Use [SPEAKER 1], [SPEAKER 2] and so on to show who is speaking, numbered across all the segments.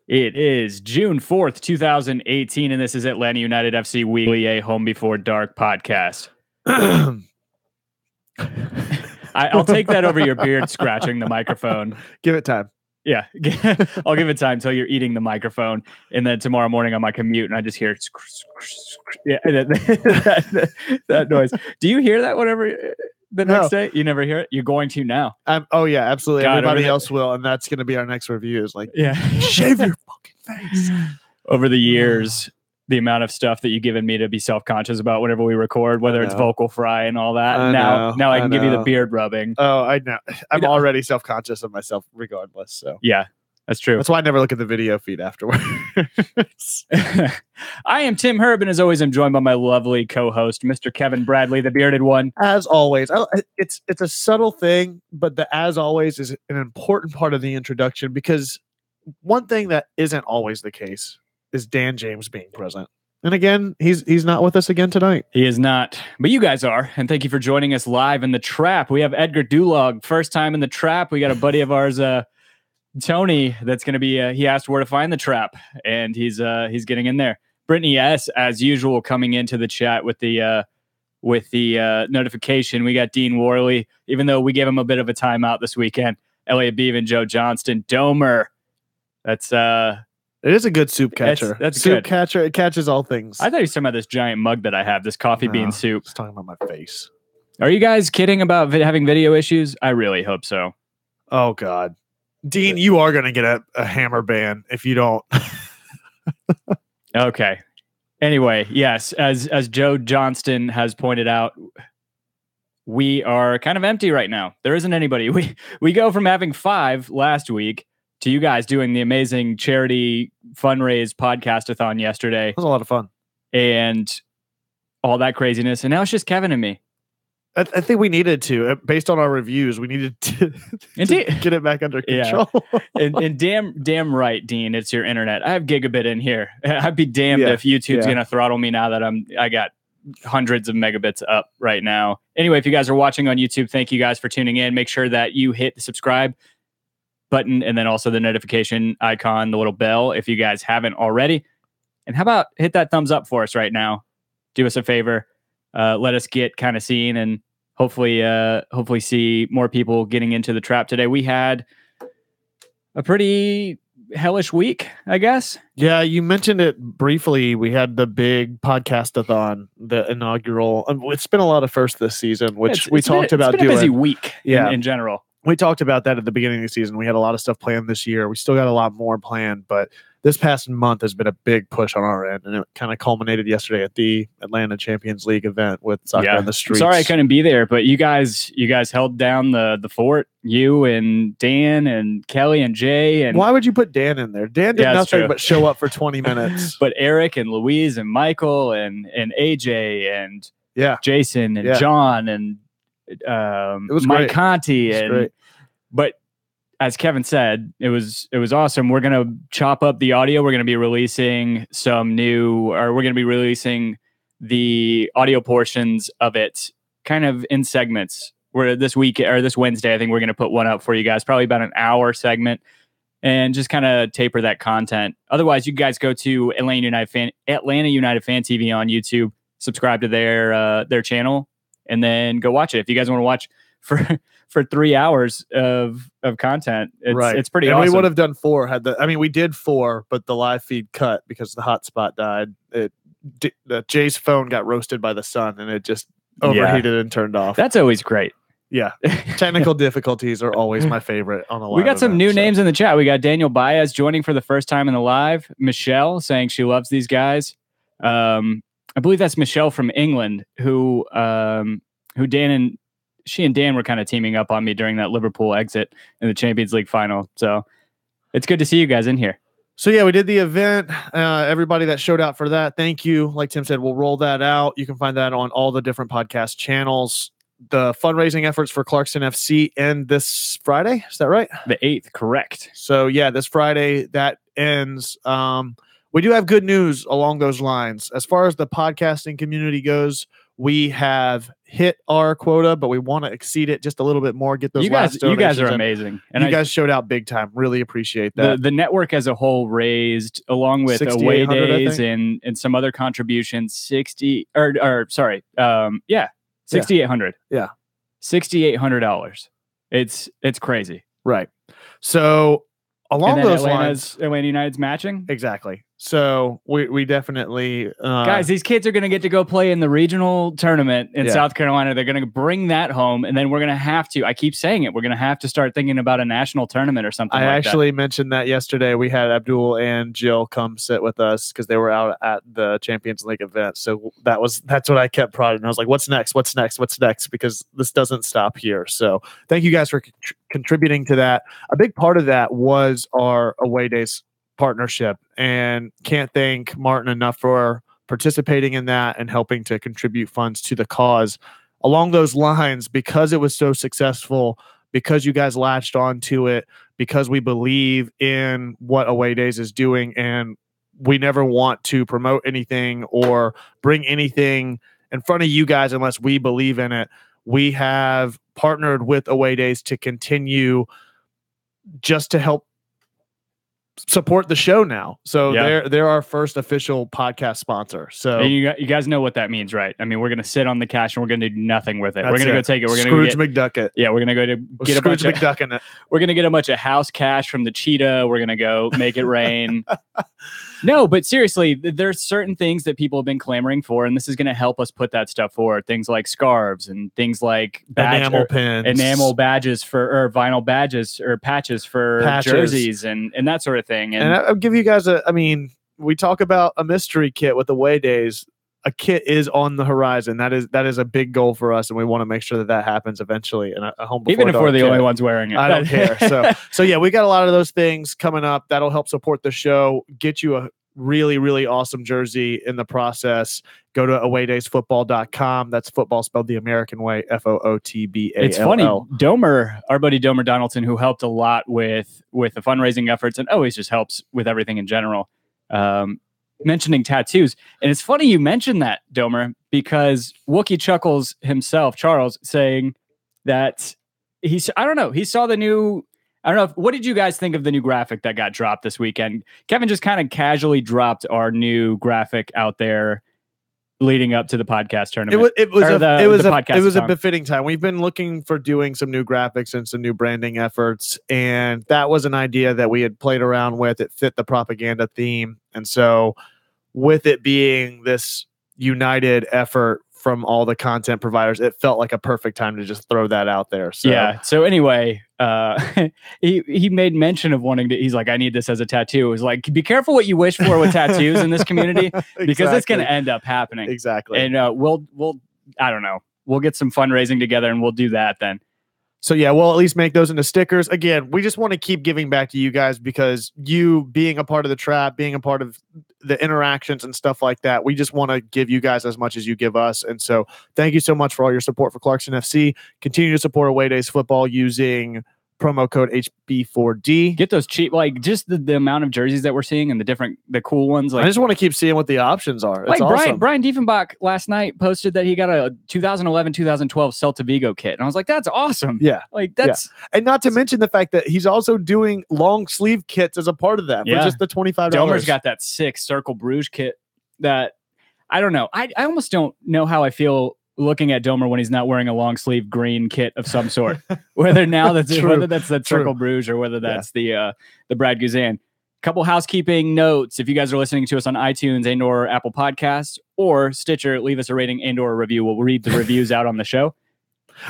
[SPEAKER 1] It is June 4th, 2018, and this is Atlanta United FC Weekly, a Home Before Dark podcast. I'll take that over your beard scratching the microphone.
[SPEAKER 2] Give it time.
[SPEAKER 1] Yeah, I'll give it time until you're eating the microphone, and then tomorrow morning on my commute, and I just hear that noise. Do you hear that whenever the next day? You never hear it? You're going to now.
[SPEAKER 2] Oh yeah, absolutely.
[SPEAKER 1] God,
[SPEAKER 2] everybody else will, and that's going to be our next review. Is like,
[SPEAKER 1] yeah,
[SPEAKER 2] shave your fucking face.
[SPEAKER 1] Over the years, the amount of stuff that you've given me to be self-conscious about whenever we record, whether it's vocal fry and all that. Now I can give you the beard rubbing.
[SPEAKER 2] Oh, I know. I'm already self-conscious of myself regardless. So
[SPEAKER 1] yeah, that's true.
[SPEAKER 2] That's why I never look at the video feed afterwards.
[SPEAKER 1] I am Tim Herb, and as always, I'm joined by my lovely co-host, Mr. Kevin Bradley, the bearded one.
[SPEAKER 2] As always, it's a subtle thing, but the as always is an important part of the introduction, because one thing that isn't always the case is Dan James being present. And again, he's not with us again tonight.
[SPEAKER 1] He is not, but you guys are. And thank you for joining us live in the Trap. We have Edgar Dulog, first time in the Trap. We got a buddy of ours, Tony, that's going to be, he asked where to find the Trap, and he's getting in there. Brittany S., as usual, coming into the chat with the notification. We got Dean Worley, even though we gave him a bit of a timeout this weekend. Elliot Beavan, Joe Johnston, Domer. That's
[SPEAKER 2] it is a good soup catcher.
[SPEAKER 1] That's
[SPEAKER 2] soup
[SPEAKER 1] good.
[SPEAKER 2] Catcher. It catches all things.
[SPEAKER 1] I thought you were talking about this giant mug that I have, this coffee bean soup.
[SPEAKER 2] I was talking about my face.
[SPEAKER 1] Are you guys kidding about having video issues? I really hope so.
[SPEAKER 2] Oh God, Dean, you are going to get a hammer ban if you don't.
[SPEAKER 1] Okay. Anyway, yes, as Joe Johnston has pointed out, we are kind of empty right now. There isn't anybody. We go from having 5 last week to you guys doing the amazing charity fundraise podcast-a-thon yesterday.
[SPEAKER 2] It was a lot of fun.
[SPEAKER 1] And all that craziness. And now it's just Kevin and me.
[SPEAKER 2] I think we needed to, based on our reviews, we needed to get it back under control.
[SPEAKER 1] Yeah. and damn right, Dean, it's your internet. I have gigabit in here. I'd be damned if YouTube's going to throttle me now that I got hundreds of megabits up right now. Anyway, if you guys are watching on YouTube, thank you guys for tuning in. Make sure that you hit the subscribe button and then also the notification icon, the little bell, if you guys haven't already. And how about hit that thumbs up for us right now? Do us a favor. Let us get kind of seen and hopefully see more people getting into the Trap today. We had a pretty hellish week, I guess.
[SPEAKER 2] Yeah, you mentioned it briefly. We had the big podcast-a-thon, the inaugural. It's been a lot of firsts this season, which we talked about doing.
[SPEAKER 1] It's been a busy week in general.
[SPEAKER 2] We talked about that at the beginning of the season. We had a lot of stuff planned this year. We still got a lot more planned, but this past month has been a big push on our end, and it kind of culminated yesterday at the Atlanta Champions League event with Soccer in the Streets.
[SPEAKER 1] Sorry I couldn't be there, but you guys held down the fort. You and Dan and Kelly and Jay. And
[SPEAKER 2] why would you put Dan in there? Dan did nothing but show up for 20 minutes.
[SPEAKER 1] But Eric and Louise and Michael and AJ and Jason and John and it was Mike Conti and but as Kevin said, it was awesome. We're gonna chop up the audio. We're gonna be releasing we're gonna be releasing the audio portions of it kind of in segments. Where this week or this Wednesday, I think we're gonna put one up for you guys, probably about an hour segment, and just kind of taper that content. Otherwise, you guys go to Atlanta United Fan TV on YouTube, subscribe to their channel, and then go watch it. If you guys want to watch for 3 hours of content, it's pretty awesome.
[SPEAKER 2] We would have done 4 we did 4, but the live feed cut because the hotspot died. Jay's phone got roasted by the sun and it just overheated and turned off.
[SPEAKER 1] That's always great.
[SPEAKER 2] Yeah. Technical difficulties are always my favorite on a live
[SPEAKER 1] We got some new names in the chat. We got Daniel Baez joining for the first time in the live. Michelle saying she loves these guys. I believe that's Michelle from England who she and Dan were kind of teaming up on me during that Liverpool exit in the Champions League final. So it's good to see you guys in here.
[SPEAKER 2] So yeah, we did the event. Everybody that showed out for that, thank you. Like Tim said, we'll roll that out. You can find that on all the different podcast channels. The fundraising efforts for Clarkston FC end this Friday. Is that right?
[SPEAKER 1] The 8th, correct.
[SPEAKER 2] So yeah, this Friday that ends. We do have good news along those lines. As far as the podcasting community goes, we have hit our quota, but we want to exceed it just a little bit more. Get those
[SPEAKER 1] you guys are amazing,
[SPEAKER 2] and you guys showed out big time. Really appreciate that.
[SPEAKER 1] The network as a whole raised, along with away days and some other contributions, $6,800.
[SPEAKER 2] Yeah,
[SPEAKER 1] $6,800. It's crazy,
[SPEAKER 2] right? So along those lines,
[SPEAKER 1] Atlanta United's matching
[SPEAKER 2] exactly. So we definitely
[SPEAKER 1] guys, these kids are going to get to go play in the regional tournament in South Carolina. They're going to bring that home, and then we're going to have to. I keep saying it. We're going to have to start thinking about a national tournament or something. I
[SPEAKER 2] actually mentioned that yesterday. We had Abdul and Jill come sit with us because they were out at the Champions League event. So that's what I kept prodding. I was like, "What's next? What's next? What's next?" Because this doesn't stop here. So thank you guys for contributing to that. A big part of that was our away days partnership, and can't thank Martin enough for participating in that and helping to contribute funds to the cause. Along those lines, because it was so successful, because you guys latched on to it, because we believe in what Away Days is doing, and we never want to promote anything or bring anything in front of you guys unless we believe in it. We have partnered with Away Days to continue just to help support the show now. So they're our first official podcast sponsor. So
[SPEAKER 1] and you guys know what that means, right? I mean, we're going to sit on the cash and we're going to do nothing with it. We're going to go take it. We're going to
[SPEAKER 2] Scrooge McDuck.
[SPEAKER 1] Yeah, we're going to go to get
[SPEAKER 2] Scrooge McDuck it.
[SPEAKER 1] We're going to get a bunch of house cash from the cheetah. We're going to go make it rain. No, but seriously, there's certain things that people have been clamoring for, and this is going to help us put that stuff forward. Things like scarves and things like
[SPEAKER 2] enamel pins,
[SPEAKER 1] enamel badges or vinyl badges or patches for jerseys and that sort of thing.
[SPEAKER 2] And I'll give you guys we talk about a mystery kit with Away Days. A kit is on the horizon. That is a big goal for us, and we want to make sure that happens eventually. And a home
[SPEAKER 1] even if we're the only ones wearing it,
[SPEAKER 2] I don't care. So yeah, we got a lot of those things coming up that'll help support the show. Get you a really, really awesome jersey in the process. Go to awaydaysfootball.com. That's football spelled the American way, FOOTBALL.
[SPEAKER 1] It's funny, our buddy Domer Donaldson, who helped a lot with the fundraising efforts and always just helps with everything in general. Mentioning tattoos. And it's funny you mentioned that, Domer, because Wookie Chuckles himself, Charles, saying that he saw the new, what did you guys think of the new graphic that got dropped this weekend? Kevin just kind of casually dropped our new graphic out there leading up to the podcast tournament.
[SPEAKER 2] It was a befitting time. We've been looking for doing some new graphics and some new branding efforts, and that was an idea that we had played around with. It fit the propaganda theme, and so with it being this united effort from all the content providers, it felt like a perfect time to just throw that out there. So
[SPEAKER 1] yeah. So anyway, he made mention of wanting to. He's like, I need this as a tattoo. It was like, be careful what you wish for with tattoos in this community, because it's going to end up happening.
[SPEAKER 2] Exactly.
[SPEAKER 1] And we'll I don't know. We'll get some fundraising together and we'll do that then.
[SPEAKER 2] So yeah, we'll at least make those into stickers. Again, we just want to keep giving back to you guys, because you being a part of the trap, being a part of the interactions and stuff like that, we just want to give you guys as much as you give us. And so thank you so much for all your support for Clarkson FC. Continue to support Away Days football using promo code HB4D.
[SPEAKER 1] Get those cheap, like just the amount of jerseys that we're seeing and the cool ones. Like,
[SPEAKER 2] I just want to keep seeing what the options are. It's
[SPEAKER 1] like
[SPEAKER 2] awesome.
[SPEAKER 1] Brian Diefenbach last night posted that he got a 2011-2012 Celta Vigo kit. And I was like, that's awesome.
[SPEAKER 2] Yeah.
[SPEAKER 1] Like that's,
[SPEAKER 2] and not to mention the fact that he's also doing long sleeve kits as a part of that for just the $25.
[SPEAKER 1] Domer's got that sick Circle Bruges kit that I don't know. I almost don't know how I feel looking at Domer when he's not wearing a long sleeve green kit of some sort, whether that's that Circle Bruges or whether that's the Brad Guzan. Couple housekeeping notes. If you guys are listening to us on iTunes and or Apple Podcasts or Stitcher, leave us a rating and or a review. We'll read the reviews out on the show.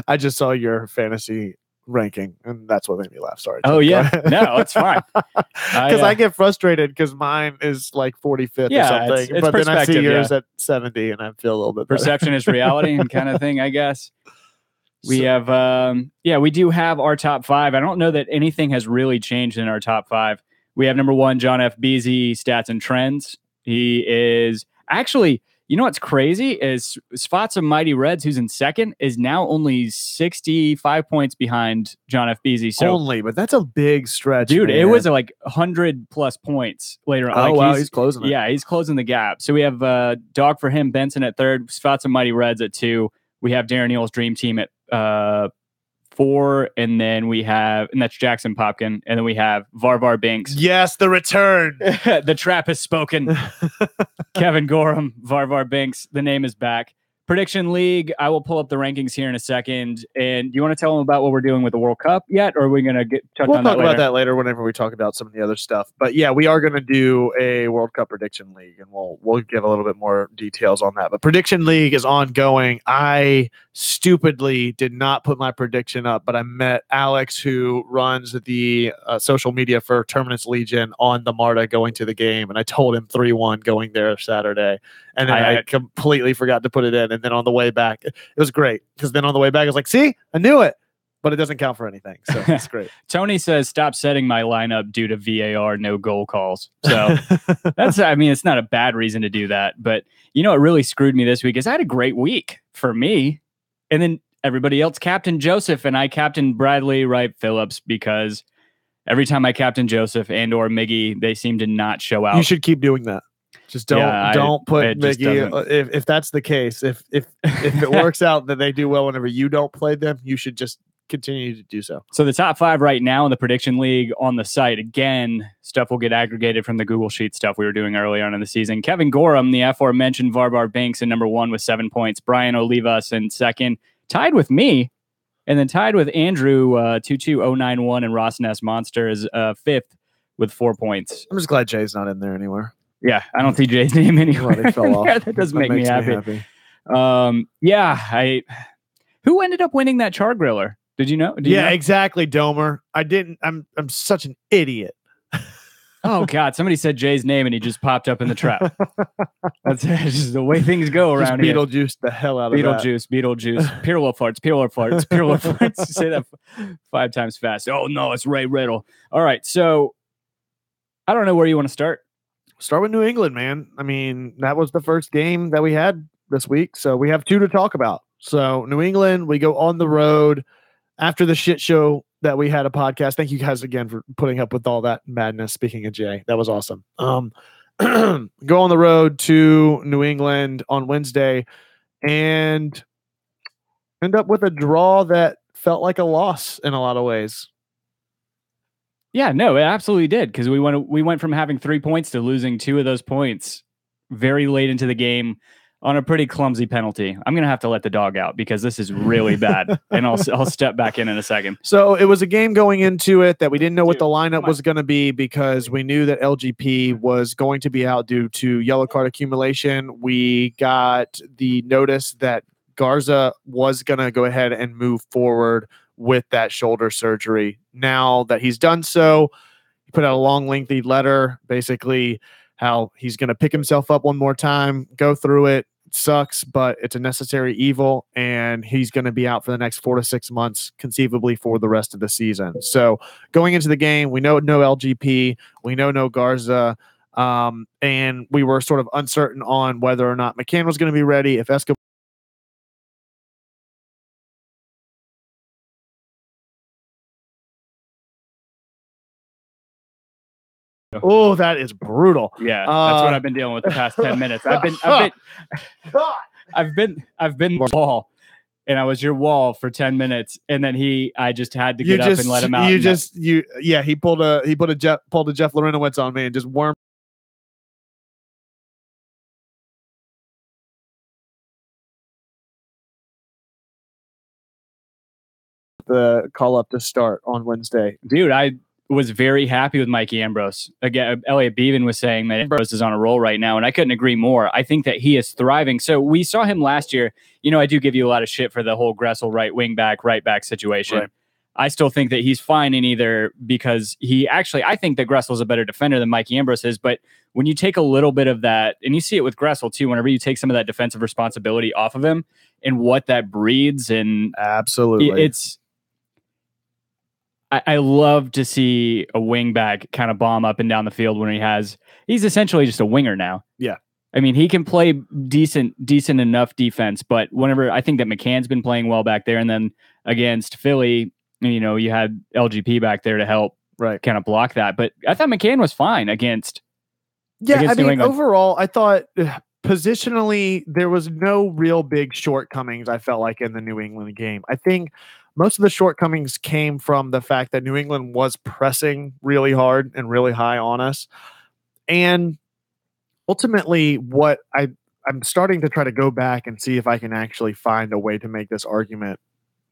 [SPEAKER 2] I just saw your fantasy ranking, and that's what made me laugh. Sorry.
[SPEAKER 1] Oh yeah, no, it's fine.
[SPEAKER 2] Because I get frustrated because mine is like 45th or something,
[SPEAKER 1] it's
[SPEAKER 2] but then I see yours at 70, and I feel a little bit better.
[SPEAKER 1] Perception is reality, and kind of thing, I guess. We have, we do have our top five. I don't know that anything has really changed in our top five. We have number one, John F. Beasy, stats and trends. He is actually, You know what's crazy is Sfatsa Mighty Reds, who's in second, is now only 65 points behind John F. Beasy. So
[SPEAKER 2] only, but that's a big stretch,
[SPEAKER 1] dude.
[SPEAKER 2] man.
[SPEAKER 1] It was like 100+ points later on.
[SPEAKER 2] Oh, wow, he's closing it.
[SPEAKER 1] Yeah, he's closing the gap. So we have dog for him, Benson at third, Sfatsa Mighty Reds at 2. We have Darren Neal's Dream Team at 4, and then we have, and that's Jackson Popkin, and then we have Varvar Binks.
[SPEAKER 2] Yes, the return.
[SPEAKER 1] The trap has spoken. Kevin Gorham, Varvar Binks, the name is back. Prediction League, I will pull up the rankings here in a second. And do you want to tell them about what we're doing with the World Cup yet? Or are we going to touch on that later?
[SPEAKER 2] We'll talk about that later whenever we talk about some of the other stuff. But yeah, we are going to do a World Cup Prediction League, and we'll give a little bit more details on that. But Prediction League is ongoing. I stupidly did not put my prediction up, but I met Alex, who runs the social media for Terminus Legion, on the MARTA going to the game, and I told him 3-1 going there Saturday. And then I completely forgot to put it in. And then on the way back, it was great. Because then on the way back, I was like, see, I knew it. But it doesn't count for anything. So it's great.
[SPEAKER 1] Tony says, stop setting my lineup due to VAR, no goal calls. So that's, I mean, it's not a bad reason to do that. But you know what really screwed me this week is I had a great week for me. And then everybody else captained Joseph, and I captained Bradley Wright Phillips, because every time I captain Joseph and or Miggy, they seem to not show out.
[SPEAKER 2] You should keep doing that. Just don't put Mickey. If that's the case, if it works out that they do well whenever you don't play them, you should just continue to do so.
[SPEAKER 1] So the top 5 right now in the Prediction League on the site, again, stuff will get aggregated from the Google Sheet stuff we were doing earlier on in the season. Kevin Gorham, the aforementioned Varvar Banks, in number 1 with 7 points. Brian Olivas in second, tied with me, and then tied with Andrew 22091, and Ross Ness Monster is 5th with 4 points.
[SPEAKER 2] I'm just glad Jay's not in there anywhere.
[SPEAKER 1] Yeah, I don't see Jay's name anywhere.
[SPEAKER 2] Well, fell off.
[SPEAKER 1] That does make me happy. Who ended up winning that char griller? Did you know?
[SPEAKER 2] Exactly, Domer. I didn't. I'm such an idiot.
[SPEAKER 1] Oh God! Somebody said Jay's name and he just popped up in the trap. That's just the way things go around here.
[SPEAKER 2] Beetlejuice the hell out of
[SPEAKER 1] Beetlejuice. Pirlo farts. Say that 5 times fast. Oh no, it's Ray Riddle. All right, so I don't know where you want to start.
[SPEAKER 2] Start with New England, man. I mean, that was the first game that we had this week, so we have 2 to talk about. So New England, we go on the road after the shit show that we had a podcast. Thank you guys again for putting up with all that madness. Speaking of Jay, that was awesome. Go on the road to New England on Wednesday and end up with a draw that felt like a loss in a lot of ways.
[SPEAKER 1] Yeah, no, it absolutely did, because we went from having 3 points to losing 2 of those points very late into the game on a pretty clumsy penalty. I'm going to have to let the dog out because this is really bad, and I'll step back in a second.
[SPEAKER 2] So it was a game going into it that we didn't know what the lineup was going to be, because we knew that LGP was going to be out due to yellow card accumulation. We got the notice that Garza was going to go ahead and move forward with that shoulder surgery. Now that he's done so, he put out a long, lengthy letter, basically how he's going to pick himself up one more time, go through it. It sucks, but it's a necessary evil, and he's going to be out for the next 4 to 6 months, conceivably for the rest of the season. So going into the game, we know no LGP, we know no Garza, and we were sort of uncertain on whether or not McCann was going to be ready, if Escobar. Oh, that is brutal.
[SPEAKER 1] Yeah, that's what I've been dealing with the past 10 minutes. I've been wall, and I was your wall for 10 minutes, and then I just had to get up and let him out.
[SPEAKER 2] He pulled a Jeff Lorenowitz on me and just wormed the call up to start on Wednesday.
[SPEAKER 1] Dude, I was very happy with Mikey Ambrose. Again, Elliot Beaven was saying that Ambrose is on a roll right now, and I couldn't agree more. I think that he is thriving. So we saw him last year. You know, I do give you a lot of shit for the whole Gressel right back situation. Right. I still think that he's fine in either, because I think that Gressel's a better defender than Mikey Ambrose is. But when you take a little bit of that, and you see it with Gressel too, whenever you take some of that defensive responsibility off of him and what that breeds, and
[SPEAKER 2] absolutely,
[SPEAKER 1] I love to see a wing back kind of bomb up and down the field when he's essentially just a winger now.
[SPEAKER 2] Yeah.
[SPEAKER 1] I mean, he can play decent enough defense, but whenever I think that McCann's been playing well back there, and then against Philly, you had LGP back there to help kind of block that. But I thought McCann was fine against.
[SPEAKER 2] Yeah, I mean, overall, I thought positionally there was no real big shortcomings. I felt like in the New England game, I think most of the shortcomings came from the fact that New England was pressing really hard and really high on us, and ultimately, what I'm starting to try to go back and see if I can actually find a way to make this argument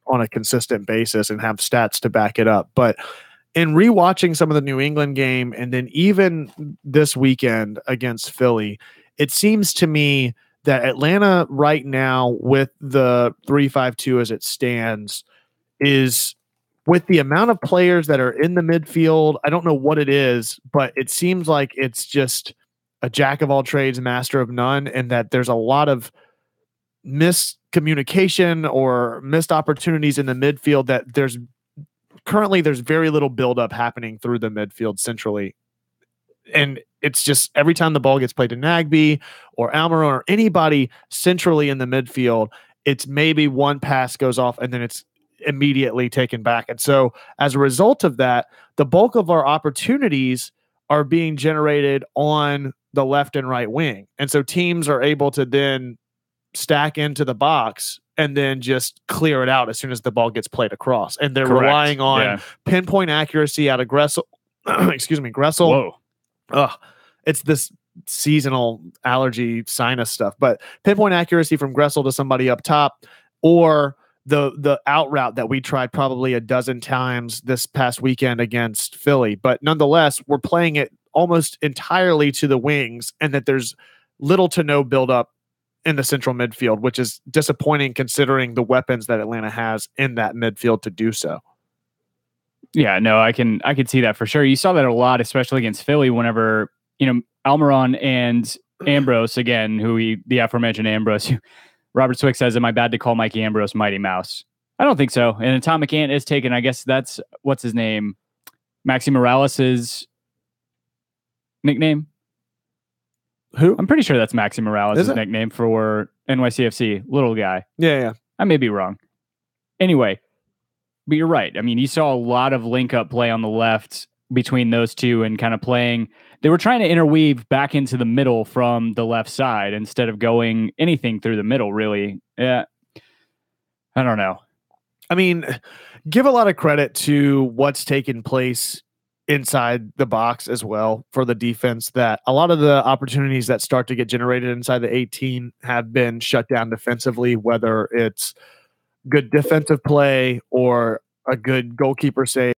[SPEAKER 2] on a consistent basis and have stats to back it up. But in rewatching some of the New England game and then even this weekend against Philly, it seems to me that Atlanta right now with the 3-5-2 as it stands is with the amount of players that are in the midfield. I don't know what it is, but it seems like it's just a jack of all trades, master of none, and that there's a lot of miscommunication or missed opportunities in the midfield that there's very little buildup happening through the midfield centrally. And it's just every time the ball gets played to Nagbe or Almiron or anybody centrally in the midfield, it's maybe one pass goes off and then it's immediately taken back. And so as a result of that, the bulk of our opportunities are being generated on the left and right wing. And so teams are able to then stack into the box and then just clear it out as soon as the ball gets played across. And they're relying on pinpoint accuracy out of Gressel. Excuse me, Gressel.
[SPEAKER 1] Whoa.
[SPEAKER 2] Ugh, it's this seasonal allergy sinus stuff. But pinpoint accuracy from Gressel to somebody up top, or the out route that we tried probably a dozen times this past weekend against Philly. But nonetheless, we're playing it almost entirely to the wings, and that there's little to no buildup in the central midfield, which is disappointing considering the weapons that Atlanta has in that midfield to do so.
[SPEAKER 1] Yeah, no, I can see that for sure. You saw that a lot, especially against Philly, whenever, Almiron and Ambrose, again, the aforementioned Ambrose, Robert Swick says, am I bad to call Mikey Ambrose Mighty Mouse? I don't think so. And Tom McCann is taken, I guess that's, what's his name? Maxi Morales' nickname?
[SPEAKER 2] Who?
[SPEAKER 1] I'm pretty sure that's Maxi Morales' nickname for NYCFC. Little guy.
[SPEAKER 2] Yeah.
[SPEAKER 1] I may be wrong. Anyway, but you're right. I mean, you saw a lot of link-up play on the left between those two and kind of playing. They were trying to interweave back into the middle from the left side instead of going anything through the middle, really. Yeah. I don't know.
[SPEAKER 2] I mean, give a lot of credit to what's taken place inside the box as well for the defense, that a lot of the opportunities that start to get generated inside the 18 have been shut down defensively, whether it's good defensive play or a good goalkeeper save.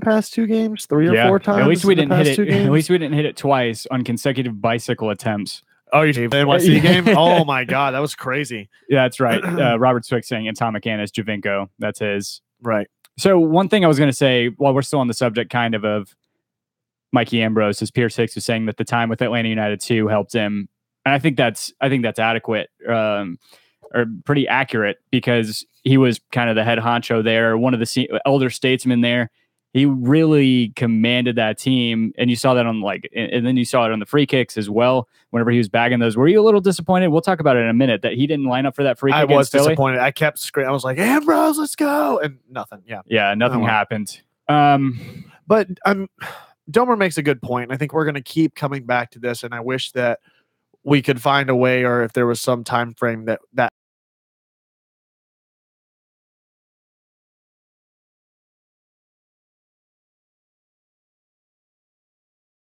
[SPEAKER 2] Past 2 games, 3 or 4 times.
[SPEAKER 1] At least we didn't hit it. At least we didn't hit it twice on consecutive bicycle attempts.
[SPEAKER 2] Oh, you the NYC game? Oh my God, that was crazy.
[SPEAKER 1] Yeah, that's right. Robert Swick saying Atomic Annis Javinko. That's his.
[SPEAKER 2] Right.
[SPEAKER 1] So one thing I was going to say, while we're still on the subject kind of Mikey Ambrose, is Pierce Hicks was saying that the time with Atlanta United 2 helped him. And I think that's adequate, or pretty accurate, because he was kind of the head honcho there, one of the elder statesmen there. He really commanded that team, and you saw that and then you saw it on the free kicks as well. Whenever he was bagging those, were you a little disappointed? We'll talk about it in a minute, that he didn't line up for that free kick.
[SPEAKER 2] I was disappointed. I kept screaming. I was like, Ambrose, let's go, and nothing.
[SPEAKER 1] Yeah, nothing happened.
[SPEAKER 2] But Domer makes a good point. I think we're going to keep coming back to this, and I wish that we could find a way, or if there was some time frame that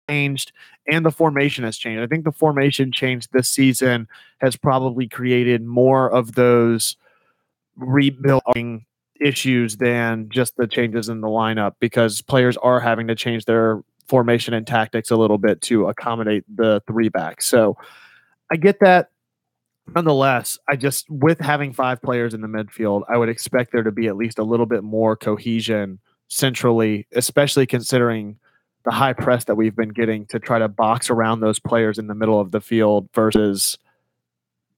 [SPEAKER 2] changed and the formation has changed. I think the formation change this season has probably created more of those rebuilding issues than just the changes in the lineup, because players are having to change their formation and tactics a little bit to accommodate the 3-back. So I get that. Nonetheless, with having 5 players in the midfield, I would expect there to be at least a little bit more cohesion centrally, especially considering the high press that we've been getting to try to box around those players in the middle of the field versus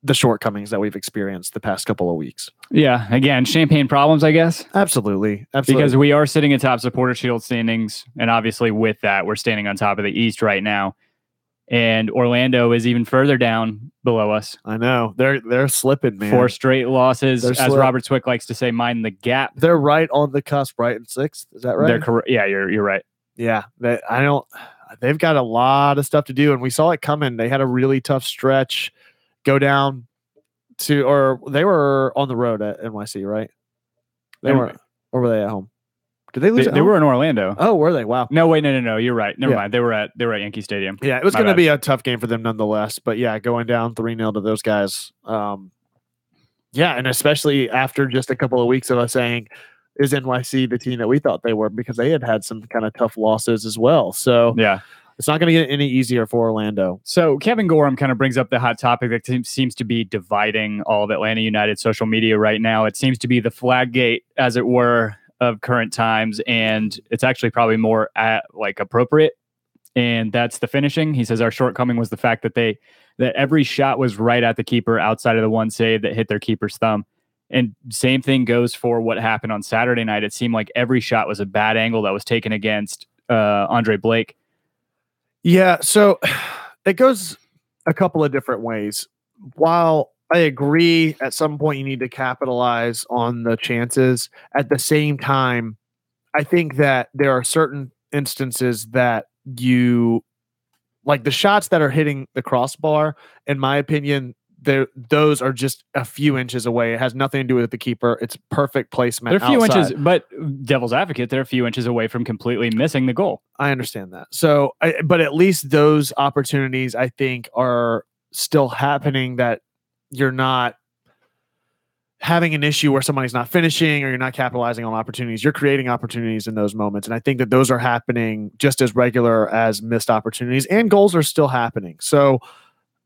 [SPEAKER 2] the shortcomings that we've experienced the past couple of weeks.
[SPEAKER 1] Yeah, again, champagne problems, I guess.
[SPEAKER 2] Absolutely.
[SPEAKER 1] Because we are sitting atop Supporter Shield standings, and obviously with that, we're standing on top of the East right now. And Orlando is even further down below us.
[SPEAKER 2] I know. They're slipping, man.
[SPEAKER 1] 4 straight losses, as Robert Swick likes to say, mind the gap.
[SPEAKER 2] They're right on the cusp, right in 6th. Is that right?
[SPEAKER 1] They're correct. Yeah, you're right.
[SPEAKER 2] Yeah, they've got a lot of stuff to do, and we saw it coming. They had a really tough stretch, go down to, or they were on the road at NYC, right? They weren't, or were they at home? Did they lose?
[SPEAKER 1] They were in Orlando.
[SPEAKER 2] Oh, were they? Wow.
[SPEAKER 1] No, wait, no. You're right. Never mind. They were at Yankee Stadium.
[SPEAKER 2] Yeah, it was going to be a tough game for them nonetheless. But yeah, going down 3-0 to those guys. Yeah, and especially after just a couple of weeks of us saying, is NYC the team that we thought they were, because they had some kind of tough losses as well. So
[SPEAKER 1] yeah,
[SPEAKER 2] it's not going to get any easier for Orlando.
[SPEAKER 1] So Kevin Gorham kind of brings up the hot topic that seems to be dividing all of Atlanta United social media right now. It seems to be the flag gate, as it were, of current times, and it's actually probably more appropriate, and that's the finishing. He says our shortcoming was the fact that every shot was right at the keeper outside of the one save that hit their keeper's thumb. And same thing goes for what happened on Saturday night. It seemed like every shot was a bad angle that was taken against Andre Blake.
[SPEAKER 2] Yeah, so it goes a couple of different ways. While I agree at some point you need to capitalize on the chances, at the same time, I think that there are certain instances that you, like the shots that are hitting the crossbar, in my opinion, those are just a few inches away. It has nothing to do with the keeper. It's perfect placement.
[SPEAKER 1] They're a few inches, but devil's advocate, they're a few inches away from completely missing the goal.
[SPEAKER 2] I understand that. So, but at least those opportunities, I think, are still happening, that you're not having an issue where somebody's not finishing or you're not capitalizing on opportunities. You're creating opportunities in those moments. And I think that those are happening just as regular as missed opportunities, and goals are still happening. So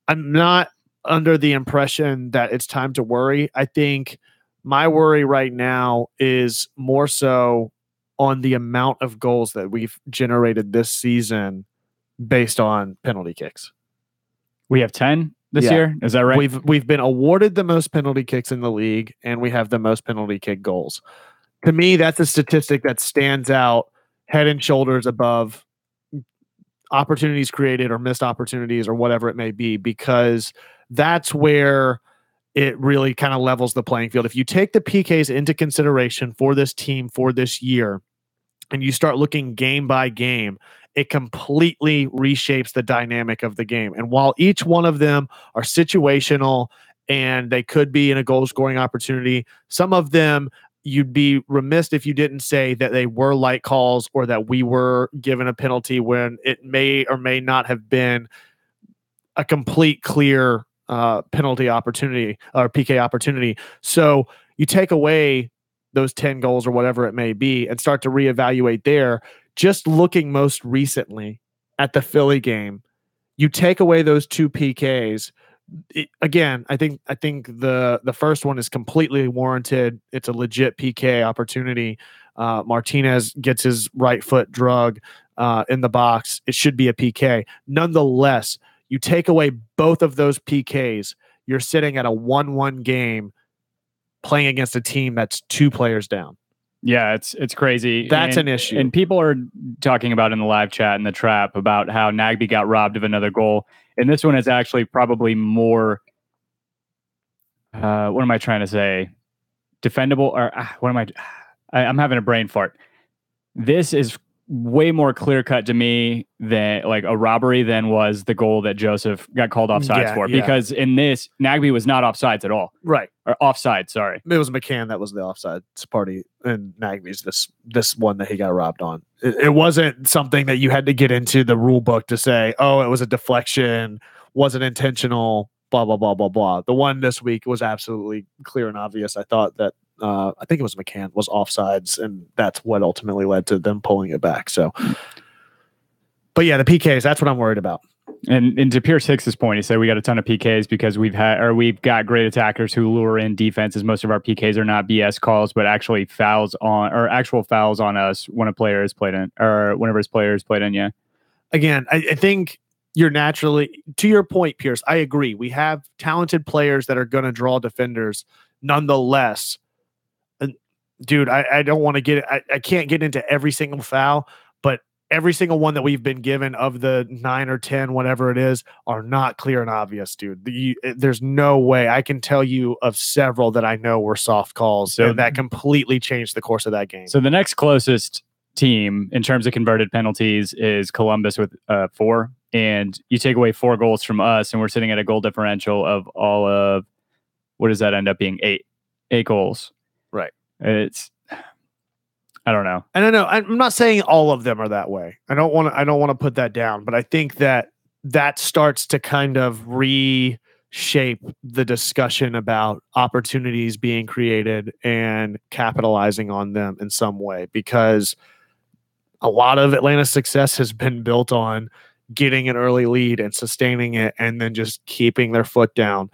[SPEAKER 2] I'm not under the impression that it's time to worry. I think my worry right now is more so on the amount of goals that we've generated this season based on penalty kicks.
[SPEAKER 1] We have 10 this year. Is that right?
[SPEAKER 2] We've been awarded the most penalty kicks in the league, and we have the most penalty kick goals. To me, that's a statistic that stands out head and shoulders above opportunities created or missed opportunities or whatever it may be, because that's where it really kind of levels the playing field. If you take the PKs into consideration for this team for this year, and you start looking game by game, it completely reshapes the dynamic of the game. And while each one of them are situational and they could be in a goal scoring opportunity, some of them you'd be remiss if you didn't say that they were light calls, or that we were given a penalty when it may or may not have been a complete clear penalty opportunity or PK opportunity. So you take away those 10 goals or whatever it may be and start to reevaluate there. Just looking most recently at the Philly game, you take away those 2 PKs. Again, I think the first one is completely warranted. It's a legit PK opportunity. Martinez gets his right foot drug in the box. It should be a PK. Nonetheless, you take away both of those PKs, you're sitting at a 1-1 game playing against a team that's 2 players down.
[SPEAKER 1] Yeah, it's crazy.
[SPEAKER 2] That's an issue.
[SPEAKER 1] And people are talking about in the live chat in the trap about how Nagby got robbed of another goal. And this one is actually probably more, what am I trying to say? Defendable, or I'm having a brain fart. This is way more clear cut to me than like a robbery than was the goal that Joseph got called offsides for. Because in this, Nagby was not offsides at all.
[SPEAKER 2] Right.
[SPEAKER 1] Or offside, sorry.
[SPEAKER 2] It was McCann that was the offsides party, and Nagby's this one that he got robbed on. It wasn't something that you had to get into the rule book to say, oh, it was a deflection, wasn't intentional, blah, blah, blah, blah, blah. The one this week was absolutely clear and obvious. I thought that I think it was McCann was offsides, and that's what ultimately led to them pulling it back. So, but yeah, the PKs, that's what I'm worried about.
[SPEAKER 1] And to Pierce Hicks's point, he said we got a ton of PKs because we've got great attackers who lure in defenses. Most of our PKs are not BS calls, but actually actual fouls on us when a player is played in, or whenever his player is played in. Yeah.
[SPEAKER 2] Again, I think you're naturally, to your point, Pierce, I agree. We have talented players that are going to draw defenders. Nonetheless, dude, I don't want to get I can't get into every single foul, but every single one that we've been given of the 9 or 10, whatever it is, are not clear and obvious, dude. There's no way. I can tell you of several that I know were soft calls, so that completely changed the course of that game.
[SPEAKER 1] So the next closest team in terms of converted penalties is Columbus with 4, and you take away 4 goals from us, and we're sitting at a goal differential of all of, what does that end up being? 8 goals.
[SPEAKER 2] Right.
[SPEAKER 1] I don't know.
[SPEAKER 2] And I know I'm not saying all of them are that way. I don't want to put that down, but I think that starts to kind of reshape the discussion about opportunities being created and capitalizing on them in some way, because a lot of Atlanta's success has been built on getting an early lead and sustaining it and then just keeping their foot down.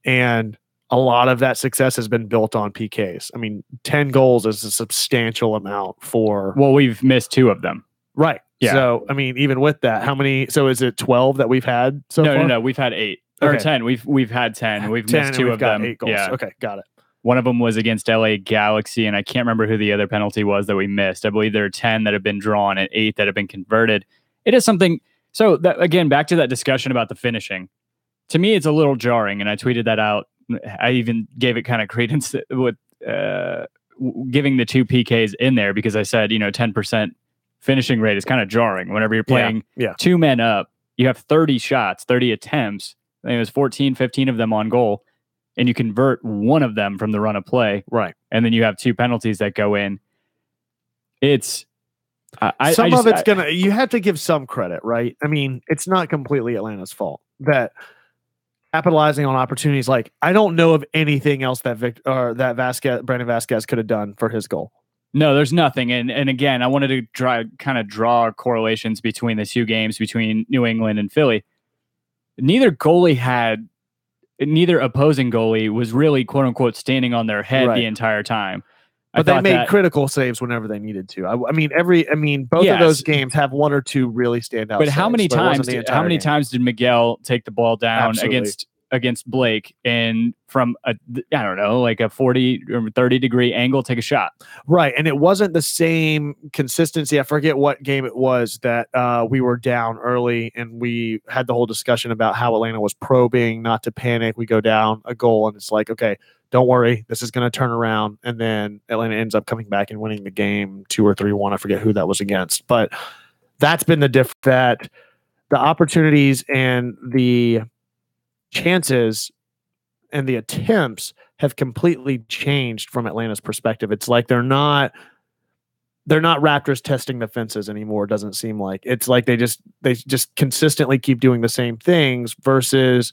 [SPEAKER 2] And a lot of that success has been built on PKs. I mean, 10 goals is a substantial amount for...
[SPEAKER 1] Well, we've missed 2 of them.
[SPEAKER 2] Right.
[SPEAKER 1] Yeah.
[SPEAKER 2] So, I mean, even with that, how many... So is it 12 that we've had so far?
[SPEAKER 1] No. We've had 8. Okay. Or 10. We've had 10. We've 10 missed 2 of them.
[SPEAKER 2] 8 goals. Yeah. Okay, got it.
[SPEAKER 1] One of them was against LA Galaxy, and I can't remember who the other penalty was that we missed. I believe there are 10 that have been drawn and 8 that have been converted. It is something... So, that, again, back to that discussion about the finishing. To me, it's a little jarring, and I tweeted that out. I even gave it kind of credence with giving the 2 PKs in there, because I said, 10% finishing rate is kind of jarring. Whenever you're playing 2 men up, you have 30 shots, 30 attempts. I think it was 14, 15 of them on goal, and you convert 1 of them from the run of play.
[SPEAKER 2] Right.
[SPEAKER 1] And then you have 2 penalties that go in. It's... you have to give some credit, right? I mean, it's not completely Atlanta's fault that capitalizing on opportunities. Like, I don't know of anything else that Brandon Vasquez could have done for his goal. No, there's nothing. And again, I wanted to draw correlations between the 2 games between New England and Philly. Neither opposing goalie was really, quote unquote, standing on their head the entire time.
[SPEAKER 2] But they made critical saves whenever they needed to. I mean, both of those games have 1 or 2 really standout. But
[SPEAKER 1] how many times? How many times did Miguel take the ball down against Blake and from a 40 or 30 degree angle take a shot? Right, and it wasn't the same consistency. I forget what game it was that we were down early, and we had the whole discussion about how Atlanta was probing not to panic. We go down a goal, and it's like, okay, don't worry, this is going to turn around. And then Atlanta ends up coming back and winning the game 2 or 3-1. I forget who that was against. But that's been the difference, that the opportunities and the chances and the attempts have completely changed from Atlanta's perspective. It's like they're not Raptors testing the fences anymore. It doesn't seem like. It's like they just consistently keep doing the same things versus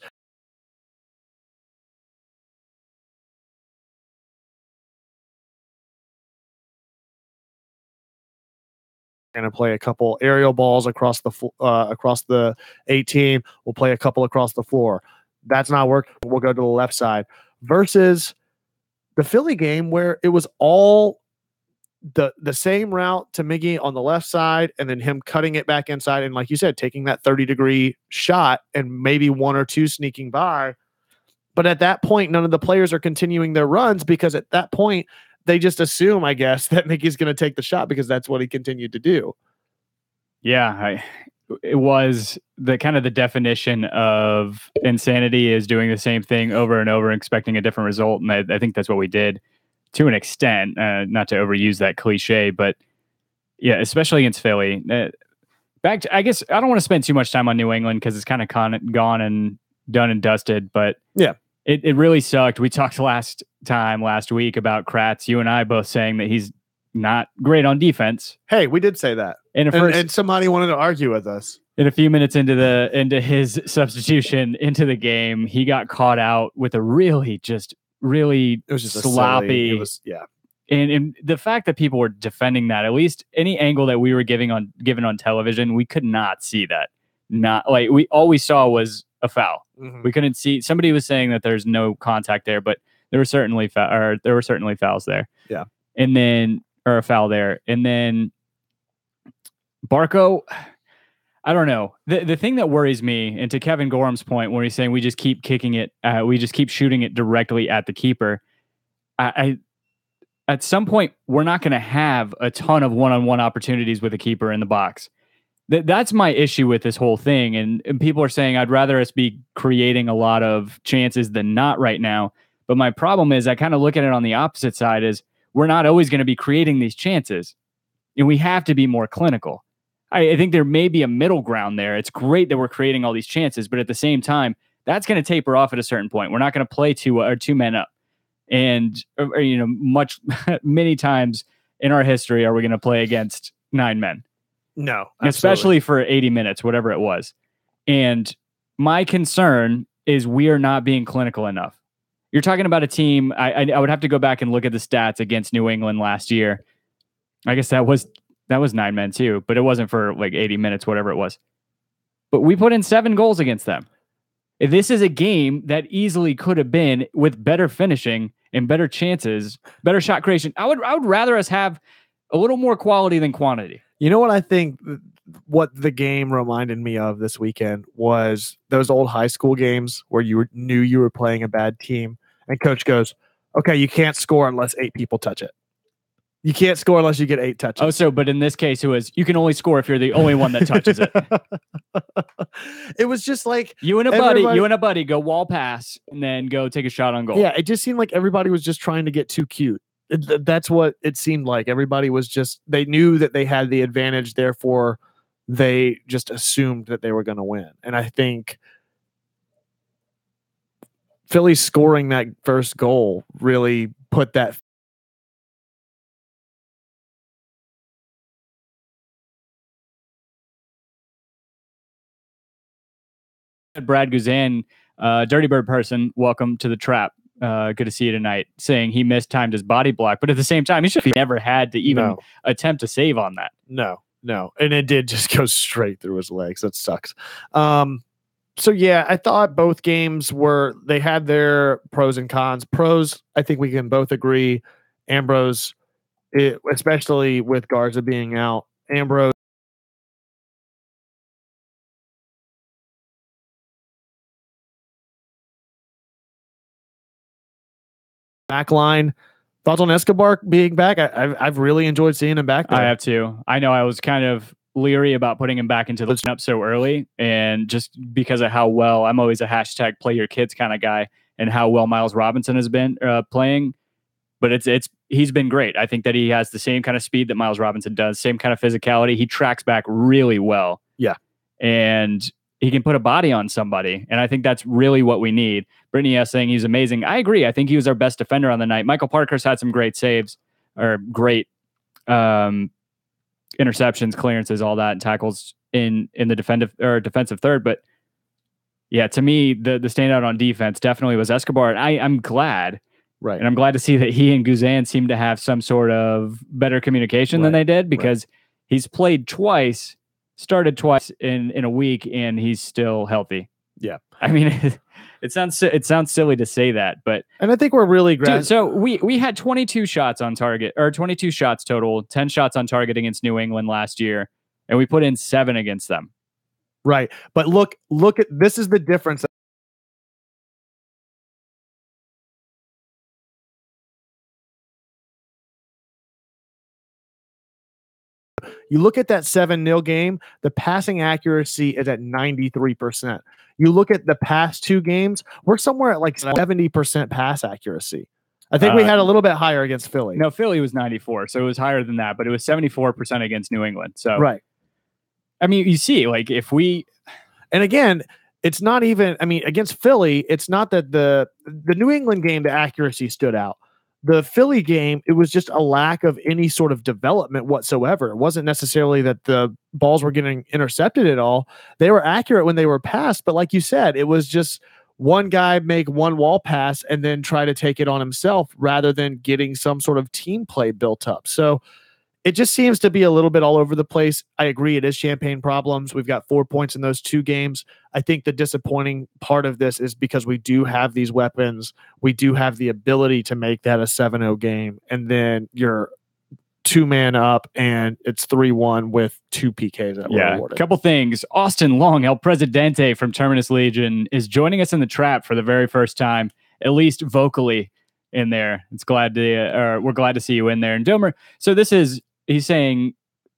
[SPEAKER 1] going to play a couple aerial balls across the 18. We'll play a couple across the floor. That's not working. We'll go to the left side. Versus the Philly game, where it was all the same route to Miggy on the left side, and then him cutting it back inside, and like you said, taking that 30-degree shot, and maybe 1 or 2 sneaking by. But at that point, none of the players are continuing their runs, because at that point, they just assume, I guess, that Mickey's going to take the shot because that's what he continued to do. Yeah, it was the kind of the definition of insanity, is doing the same thing over and over, expecting a different result. And I think that's what we did to an extent, not to overuse that cliche, but yeah, especially against Philly. I guess I don't want to spend too much time on New England because it's kind of gone and done and dusted, but yeah. It really sucked. We talked last week about Kratz, you and I both saying that he's not great on defense. Hey, we did say that. And somebody wanted to argue with us. In a few minutes into his substitution into the game, he got caught out with a really it was just sloppy. And the fact that people were defending that, at least any angle that we were given on television, we could not see that. All we saw was a foul. Mm-hmm. We couldn't see. Somebody was saying that there's no contact there, but there were certainly fouls there. Yeah, or a foul there, and then Barco. I don't know. The thing that worries me, and to Kevin Gorham's point, where he's saying we just keep kicking it, we just keep shooting it directly at the keeper. I at some point we're not going to have a ton of one-on-one opportunities with a keeper in the box. That's my issue with this whole thing. And people are saying I'd rather us be creating a lot of chances than not right now. But my problem is I kind of look at it on the opposite side is we're not always going to be creating these chances, and we have to be more clinical. I think there may be a middle ground there. It's great that we're creating all these chances, but at the same time, that's going to taper off at a certain point. We're not going to play two men up. And, many times in our history, are we going to play against 9 men?
[SPEAKER 2] No,
[SPEAKER 1] absolutely. Especially for 80 minutes, whatever it was. And my concern is we are not being clinical enough. You're talking about a team. I would have to go back and look at the stats against New England last year. I guess that was 9 men too, but it wasn't for like 80 minutes, whatever it was. But we put in 7 goals against them. If this is a game that easily could have been with better finishing and better chances, better shot creation, I would rather us have a little more quality than quantity.
[SPEAKER 2] You know what I think? What the game reminded me of this weekend was those old high school games where you knew you were playing a bad team, and coach goes, "Okay, you can't score unless 8 people touch it. You can't score unless you get 8 touches."
[SPEAKER 1] Oh, so, but in this case, it was, you can only score if you're the only one that touches it.
[SPEAKER 2] It was just like
[SPEAKER 1] you and a buddy go wall pass and then go take a shot on goal.
[SPEAKER 2] Yeah, it just seemed like everybody was just trying to get too cute. That's what it seemed like. Everybody was just, they knew that they had the advantage, therefore they just assumed that they were going to win. And I think Philly scoring that first goal really put that
[SPEAKER 1] Brad Guzan, Dirty Bird person, welcome to the trap. Good to see you tonight. Saying he mistimed his body block, but at the same time, he should have never had to even attempt to save on that.
[SPEAKER 2] No. And it did just go straight through his legs. That sucks. So yeah, I thought both games they had their pros and cons. Pros, I think we can both agree. Ambrose, especially with Garza being out, Ambrose back line. Thoughts on Escobar being back? I've really enjoyed seeing him back there.
[SPEAKER 1] I have too. I know I was kind of leery about putting him back into the lineup so early, and just because of how well, I'm always a hashtag play your kids kind of guy, and how well Miles Robinson has been playing. But he's been great. I think that he has the same kind of speed that Miles Robinson does, same kind of physicality. He tracks back really well.
[SPEAKER 2] Yeah.
[SPEAKER 1] And he can put a body on somebody. And I think that's really what we need. Brittany S. saying he's amazing. I agree. I think he was our best defender on the night. Michael Parker's had some great saves, or great interceptions, clearances, all that, and tackles in the defensive third. But yeah, to me, the standout on defense definitely was Escobar. And I'm glad.
[SPEAKER 2] Right.
[SPEAKER 1] And I'm glad to see that he and Guzan seem to have some sort of better communication than they did, because he's played twice, started twice in a week, and he's still healthy.
[SPEAKER 2] Yeah.
[SPEAKER 1] I mean, it sounds silly to say that, but
[SPEAKER 2] and I think we're really
[SPEAKER 1] so we had 22 shots on target, or 22 shots total, 10 shots on target against New England last year, and we put in 7 against them.
[SPEAKER 2] Right. But look at, this is the difference. You look at that 7-0 game, the passing accuracy is at 93%. You look at the past 2 games, we're somewhere at like 70% pass accuracy. I think we had a little bit higher against Philly.
[SPEAKER 1] No, Philly was 94, so it was higher than that, but it was 74% against New England. So
[SPEAKER 2] right.
[SPEAKER 1] I mean, you see, like, if we,
[SPEAKER 2] and again, it's not even, I mean, against Philly, it's not that the New England game, the accuracy stood out. The Philly game, it was just a lack of any sort of development whatsoever. It wasn't necessarily that the balls were getting intercepted at all. They were accurate when they were passed, but like you said, it was just one guy make one wall pass and then try to take it on himself rather than getting some sort of team play built up. So it just seems to be a little bit all over the place. I agree, it is champagne problems. We've got 4 points in those 2 games. I think the disappointing part of this is because we do have these weapons. We do have the ability to make that a 7-0 game. And then you're 2-man up, and it's 3-1 with 2 PKs that were awarded.
[SPEAKER 1] A couple things. Austin Long, El Presidente from Terminus Legion, is joining us in the trap for the very first time, at least vocally in there. We're glad to see you in there. And Domer, so he's saying,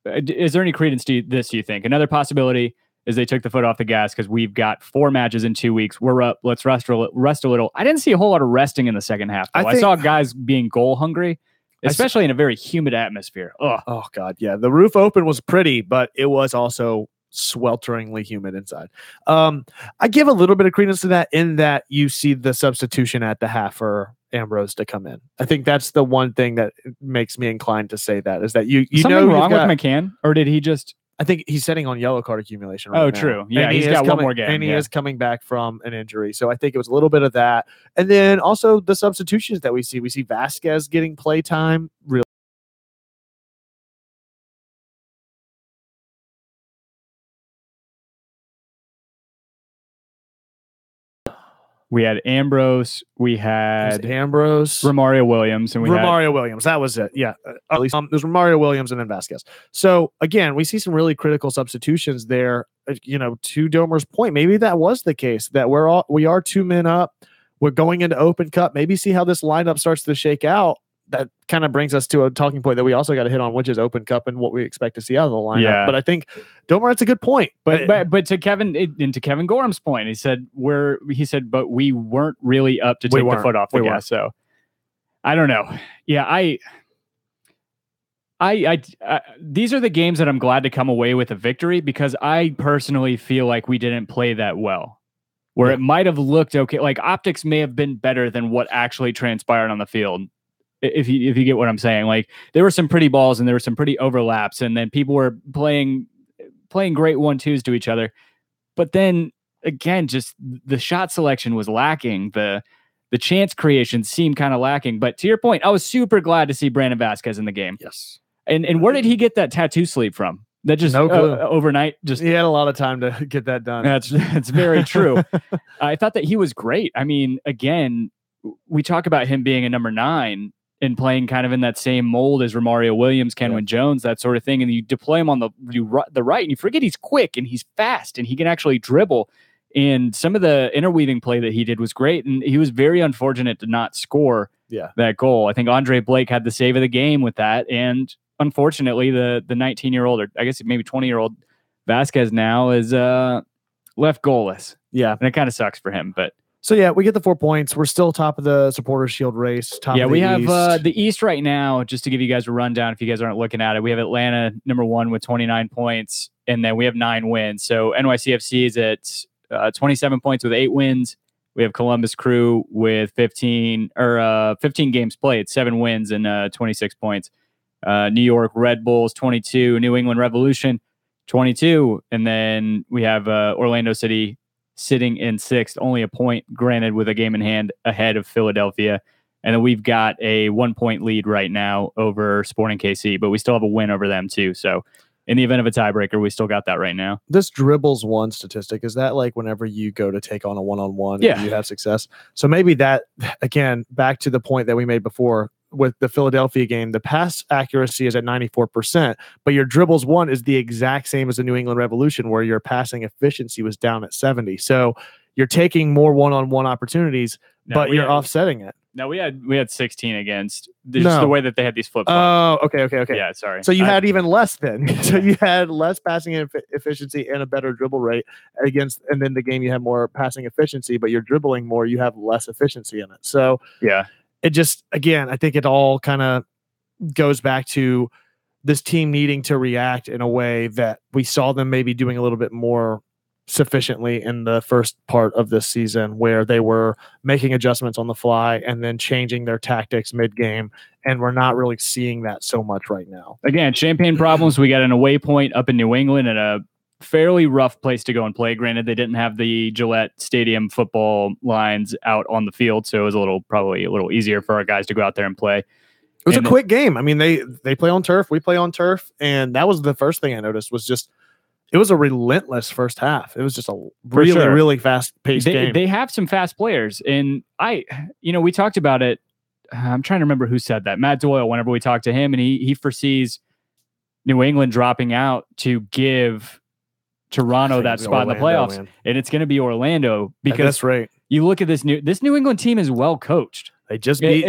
[SPEAKER 1] is there any credence to this, you think? Another possibility is they took the foot off the gas because we've got 4 matches in 2 weeks. We're up. Let's rest a little. I didn't see a whole lot of resting in the second half, though. I saw guys being goal hungry, especially in a very humid atmosphere. Ugh.
[SPEAKER 2] Oh, God, yeah. The roof open was pretty, but it was also swelteringly humid inside. I give a little bit of credence to that in that you see the substitution at the half for Ambrose to come in. I think that's the one thing that makes me inclined to say that, is that you
[SPEAKER 1] something wrong with McCann, or did he just...
[SPEAKER 2] I think he's sitting on yellow card accumulation right now.
[SPEAKER 1] True. Yeah, he's got one more game.
[SPEAKER 2] And he is coming back from an injury. So I think it was a little bit of that. And then also the substitutions that we see. We see Vasquez getting play time. Really.
[SPEAKER 1] We had Ambrose. We had
[SPEAKER 2] Ambrose,
[SPEAKER 1] Romario Williams, and
[SPEAKER 2] Williams. That was it. Yeah, at least there's Romario Williams and then Vasquez. So again, we see some really critical substitutions there. To Domer's point, maybe that was the case, that we are 2 men up. We're going into Open Cup. Maybe see how this lineup starts to shake out. That kind of brings us to a talking point that we also got to hit on, which is Open Cup and what we expect to see out of the lineup.
[SPEAKER 1] Yeah.
[SPEAKER 2] But I think Domer, that's a good point.
[SPEAKER 1] But to Kevin Gorham's point, he said, but we weren't really up to take the foot off the gas. So I don't know. Yeah, I these are the games that I'm glad to come away with a victory, because I personally feel like we didn't play that well. Where it might have looked okay, like optics may have been better than what actually transpired on the field. If you get what I'm saying, like there were some pretty balls and there were some pretty overlaps, and then people were playing great 1-2s to each other. But then again, just the shot selection was lacking. The chance creation seemed kind of lacking. But to your point, I was super glad to see Brandon Vasquez in the game.
[SPEAKER 2] Yes.
[SPEAKER 1] And where did he get that tattoo sleeve from? That just no clue. Overnight. Just
[SPEAKER 2] he had a lot of time to get that done.
[SPEAKER 1] That's very true. I thought that he was great. I mean, again, we talk about him being a number 9 and playing kind of in that same mold as Romario Williams, Kenwin Jones, that sort of thing. And you deploy him on the right, and you forget he's quick and he's fast and he can actually dribble. And some of the interweaving play that he did was great. And he was very unfortunate to not score that goal. I think Andre Blake had the save of the game with that. And unfortunately, the 19-year-old, or I guess maybe 20-year-old Vasquez now is left goalless.
[SPEAKER 2] Yeah.
[SPEAKER 1] And it kind of sucks for him, but.
[SPEAKER 2] So, we get the 4 points. We're still top of the Supporters Shield race.
[SPEAKER 1] We have the East right now, just to give you guys a rundown if you guys aren't looking at it. We have Atlanta, number 1 with 29 points, and then we have 9 wins. So NYCFC is at 27 points with 8 wins. We have Columbus Crew with 15 games played, 7 wins and 26 points. New York Red Bulls, 22. New England Revolution, 22. And then we have Orlando City sitting in 6th, only a point, granted, with a game in hand ahead of Philadelphia. And then we've got a 1-point lead right now over Sporting KC, but we still have a win over them too. So in the event of a tiebreaker, we still got that right now.
[SPEAKER 2] This dribbles one statistic, is that like whenever you go to take on a one-on-one and you have success? So maybe that, again, back to the point that we made before with the Philadelphia game, the pass accuracy is at 94%, but your dribbles one is the exact same as the New England Revolution, where your passing efficiency was down at 70. So you're taking more one-on-one opportunities, but you're offsetting it.
[SPEAKER 1] No, we had 16 against. Just the way that they had these flip flops.
[SPEAKER 2] Oh, okay.
[SPEAKER 1] Yeah, sorry.
[SPEAKER 2] So you had even less then. So you had less passing efficiency and a better dribble rate against, and then the game you had more passing efficiency, but you're dribbling more, you have less efficiency in it. So it just, again, I think it all kind of goes back to this team needing to react in a way that we saw them maybe doing a little bit more sufficiently in the first part of this season, where they were making adjustments on the fly and then changing their tactics mid-game, and we're not really seeing that so much right now.
[SPEAKER 1] Again, champagne problems. We got an away point up in New England at a fairly rough place to go and play. Granted, they didn't have the Gillette Stadium football lines out on the field, so it was probably a little easier for our guys to go out there and play.
[SPEAKER 2] It was a quick game. I mean, they play on turf, we play on turf, and that was the first thing I noticed was just it was a relentless first half. It was just a really fast-paced game.
[SPEAKER 1] They have some fast players, and we talked about it I'm trying to remember who said that. Matt Doyle, whenever we talk to him, and he foresees New England dropping out to give Toronto that spot in the playoffs, man. And it's going to be Orlando because
[SPEAKER 2] that's right.
[SPEAKER 1] You look at this New England team is well coached.
[SPEAKER 2] They just beat.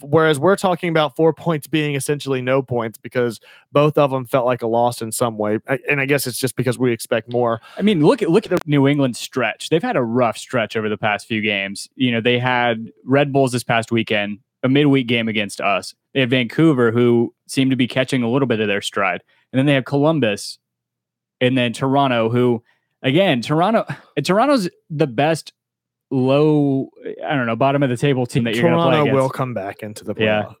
[SPEAKER 2] Whereas we're talking about 4 points being essentially no points because both of them felt like a loss in some way, and I guess it's just because we expect more.
[SPEAKER 1] I mean, look at the New England stretch. They've had a rough stretch over the past few games. You know, they had Red Bulls this past weekend, a midweek game against us. They had Vancouver, who seemed to be catching a little bit of their stride, and then they have Columbus, and then Toronto, who, again, Toronto's the best bottom of the table team that you're going to play against.
[SPEAKER 2] Toronto will come back into the playoff.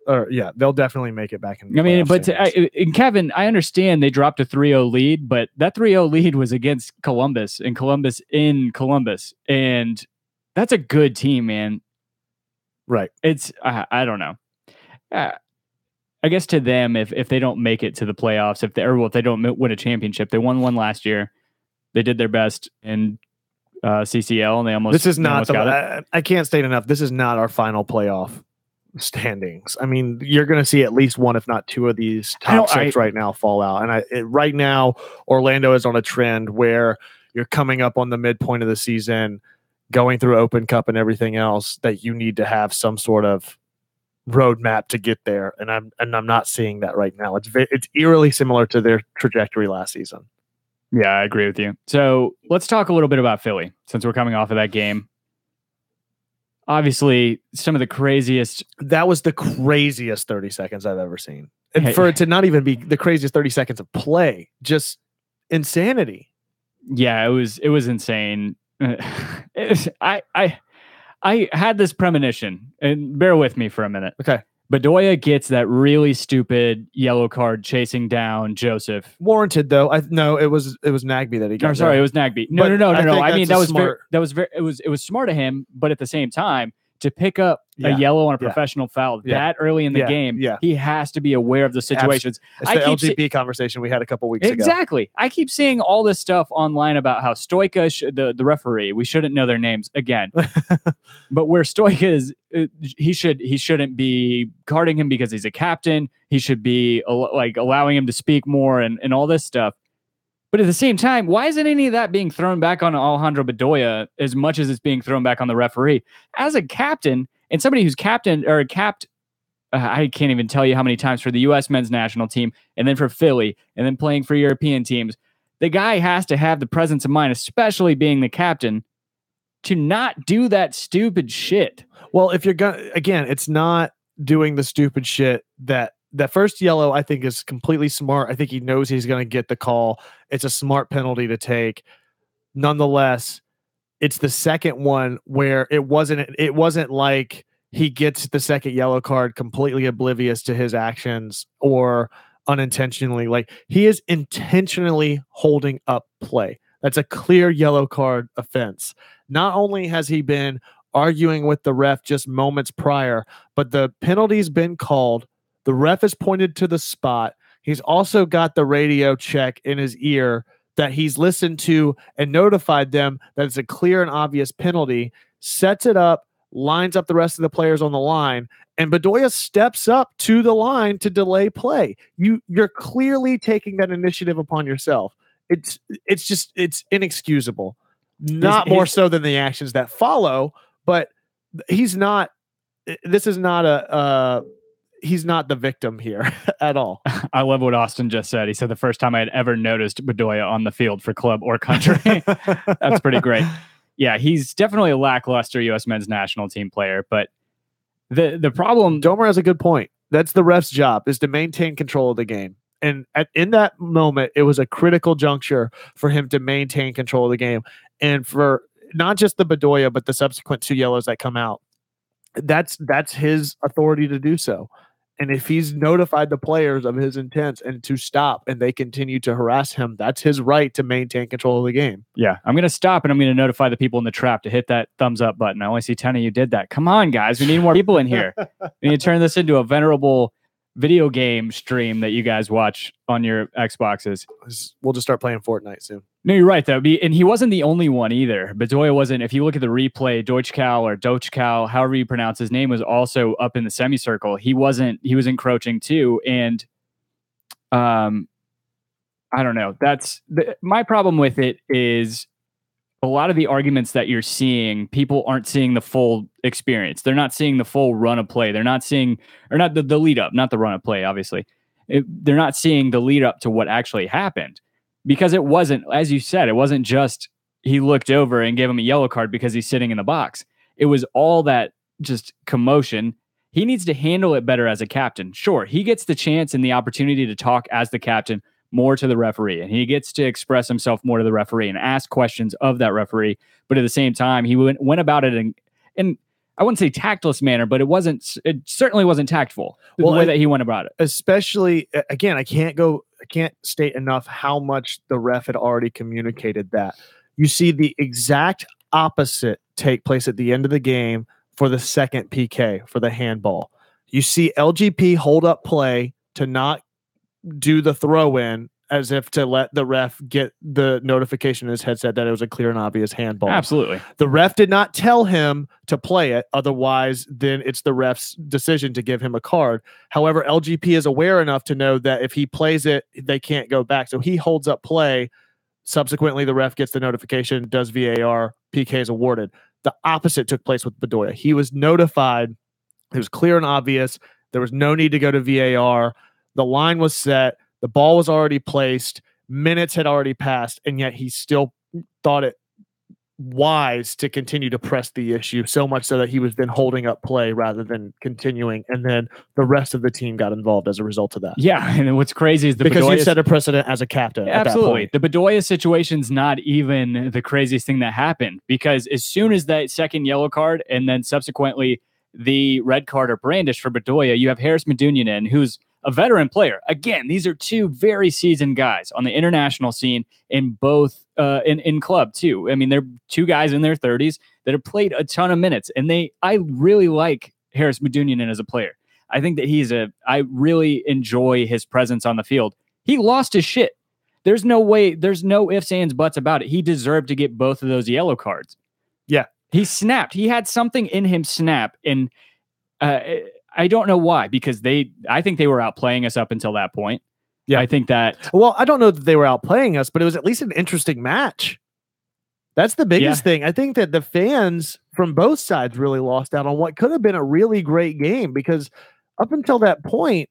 [SPEAKER 2] They'll definitely make it back in the
[SPEAKER 1] and Kevin, I understand they dropped a 3-0 lead, but that 3-0 lead was against Columbus in Columbus, and that's a good team, man.
[SPEAKER 2] Right.
[SPEAKER 1] It's I don't know. I guess to them, if they don't make it to the playoffs, if they don't win a championship, they won one last year. They did their best in CCL, and they almost.
[SPEAKER 2] This is not.
[SPEAKER 1] Got it.
[SPEAKER 2] I can't state enough. This is not our final playoff standings. I mean, you're going to see at least one, if not two, of these top six right now fall out. And right now, Orlando is on a trend where you're coming up on the midpoint of the season, going through Open Cup and everything else, that you need to have some sort of roadmap to get there. And I'm not seeing that right now. It's eerily similar to their trajectory last season.
[SPEAKER 1] Yeah, I agree with you. So let's talk a little bit about Philly, since we're coming off of that game. Obviously, some of the craziest...
[SPEAKER 2] That was the craziest 30 seconds I've ever seen. And for it to not even be the craziest 30 seconds of play, just insanity.
[SPEAKER 1] Yeah, it was insane. I had this premonition, and bear with me for a minute.
[SPEAKER 2] Okay.
[SPEAKER 1] Bedoya gets that really stupid yellow card chasing down Joseph.
[SPEAKER 2] Warranted though. No, it was Nagbe that he got.
[SPEAKER 1] Sorry, it was Nagbe. No. I mean, that was smart of him, but at the same time, to pick up a yellow on a professional foul that early in the game, he has to be aware of the situations.
[SPEAKER 2] It's the LGP conversation we had a couple weeks ago.
[SPEAKER 1] Exactly. I keep seeing all this stuff online about how Stoica, the referee, we shouldn't know their names again, but where Stoica is, he shouldn't be guarding him because he's a captain. He should be allowing him to speak more and all this stuff. But at the same time, why isn't any of that being thrown back on Alejandro Bedoya as much as it's being thrown back on the referee? As a captain, and somebody who's captained or capped, I can't even tell you how many times for the U.S. men's national team, and then for Philly, and then playing for European teams, the guy has to have the presence of mind, especially being the captain, to not do that stupid shit.
[SPEAKER 2] Well, if you're going to, again, it's not doing the stupid shit that first yellow, I think, is completely smart. I think he knows he's going to get the call. It's a smart penalty to take. Nonetheless, it's the second one where it wasn't like he gets the second yellow card completely oblivious to his actions or unintentionally. Like, he is intentionally holding up play. That's a clear yellow card offense. Not only has he been arguing with the ref just moments prior, but the penalty's been called. The ref has pointed to the spot. He's also got the radio check in his ear that he's listened to and notified them that it's a clear and obvious penalty, sets it up, lines up the rest of the players on the line, and Bedoya steps up to the line to delay play. You're clearly taking that initiative upon yourself. It's inexcusable. Not more so than the actions that follow, but he's not the victim here at all.
[SPEAKER 1] I love what Austin just said. He said the first time I had ever noticed Bedoya on the field for club or country. That's pretty great. Yeah, he's definitely a lackluster U.S. men's national team player. But the problem...
[SPEAKER 2] Domer has a good point. That's the ref's job, is to maintain control of the game. And in that moment, it was a critical juncture for him to maintain control of the game. And for not just the Bedoya, but the subsequent two yellows that come out, that's his authority to do so. And if he's notified the players of his intents and to stop and they continue to harass him, that's his right to maintain control of the game.
[SPEAKER 1] Yeah, I'm going to stop and I'm going to notify the people in the trap to hit that thumbs up button. I only see 10 of you did that. Come on, guys. We need more people in here. We need to turn this into a venerable video game stream that you guys watch on your Xboxes.
[SPEAKER 2] We'll just start playing Fortnite soon.
[SPEAKER 1] No, you're right, though. And he wasn't the only one either. Bedoya wasn't. If you look at the replay, Deutschcal or Dochcal, however you pronounce his name, was also up in the semicircle. He was encroaching too. And I don't know. That's my problem with it is a lot of the arguments that you're seeing, people aren't seeing the full experience. They're not seeing the full run of play. They're not seeing, or not the lead up, not the run of play, obviously. They're not seeing the lead up to what actually happened. Because it wasn't, as you said, it wasn't just he looked over and gave him a yellow card because he's sitting in the box. It was all that just commotion. He needs to handle it better as a captain. Sure, he gets the chance and the opportunity to talk as the captain more to the referee, and he gets to express himself more to the referee and ask questions of that referee. But at the same time, he went about it in I wouldn't say tactless manner, but it certainly wasn't tactful the way that he went about it.
[SPEAKER 2] Especially, again, I can't state enough how much the ref had already communicated that. You see the exact opposite take place at the end of the game for the second PK, for the handball. You see LGP hold up play to not do the throw in, as if to let the ref get the notification in his headset that it was a clear and obvious handball.
[SPEAKER 1] Absolutely.
[SPEAKER 2] The ref did not tell him to play it. Otherwise, then it's the ref's decision to give him a card. However, LGP is aware enough to know that if he plays it, they can't go back. So he holds up play. Subsequently, the ref gets the notification, does VAR, PK is awarded. The opposite took place with Bedoya. He was notified. It was clear and obvious. There was no need to go to VAR. The line was set. The ball was already placed. Minutes had already passed, and yet he still thought it wise to continue to press the issue, so much so that he was then holding up play rather than continuing. And then the rest of the team got involved as a result of that.
[SPEAKER 1] Yeah, and what's crazy is
[SPEAKER 2] because you set a precedent as a captain.
[SPEAKER 1] Absolutely. The Bedoya situation's not even the craziest thing that happened, because as soon as that second yellow card and then subsequently the red card are brandished for Bedoya, you have Harris Medunjanin, who's a veteran player. Again, these are two very seasoned guys on the international scene in both in club too. I mean, they're two guys in their 30s that have played a ton of minutes, and I really like Harris Medunjanin as a player. I think that I really enjoy his presence on the field. He lost his shit. There's no way, there's no ifs, ands, buts about it. He deserved to get both of those yellow cards.
[SPEAKER 2] Yeah.
[SPEAKER 1] He snapped. He had something in him snap, and I don't know why, because I think they were outplaying us up until that point. Yeah, I think that.
[SPEAKER 2] Well, I don't know that they were outplaying us, but it was at least an interesting match. That's the biggest thing. I think that the fans from both sides really lost out on what could have been a really great game, because up until that point,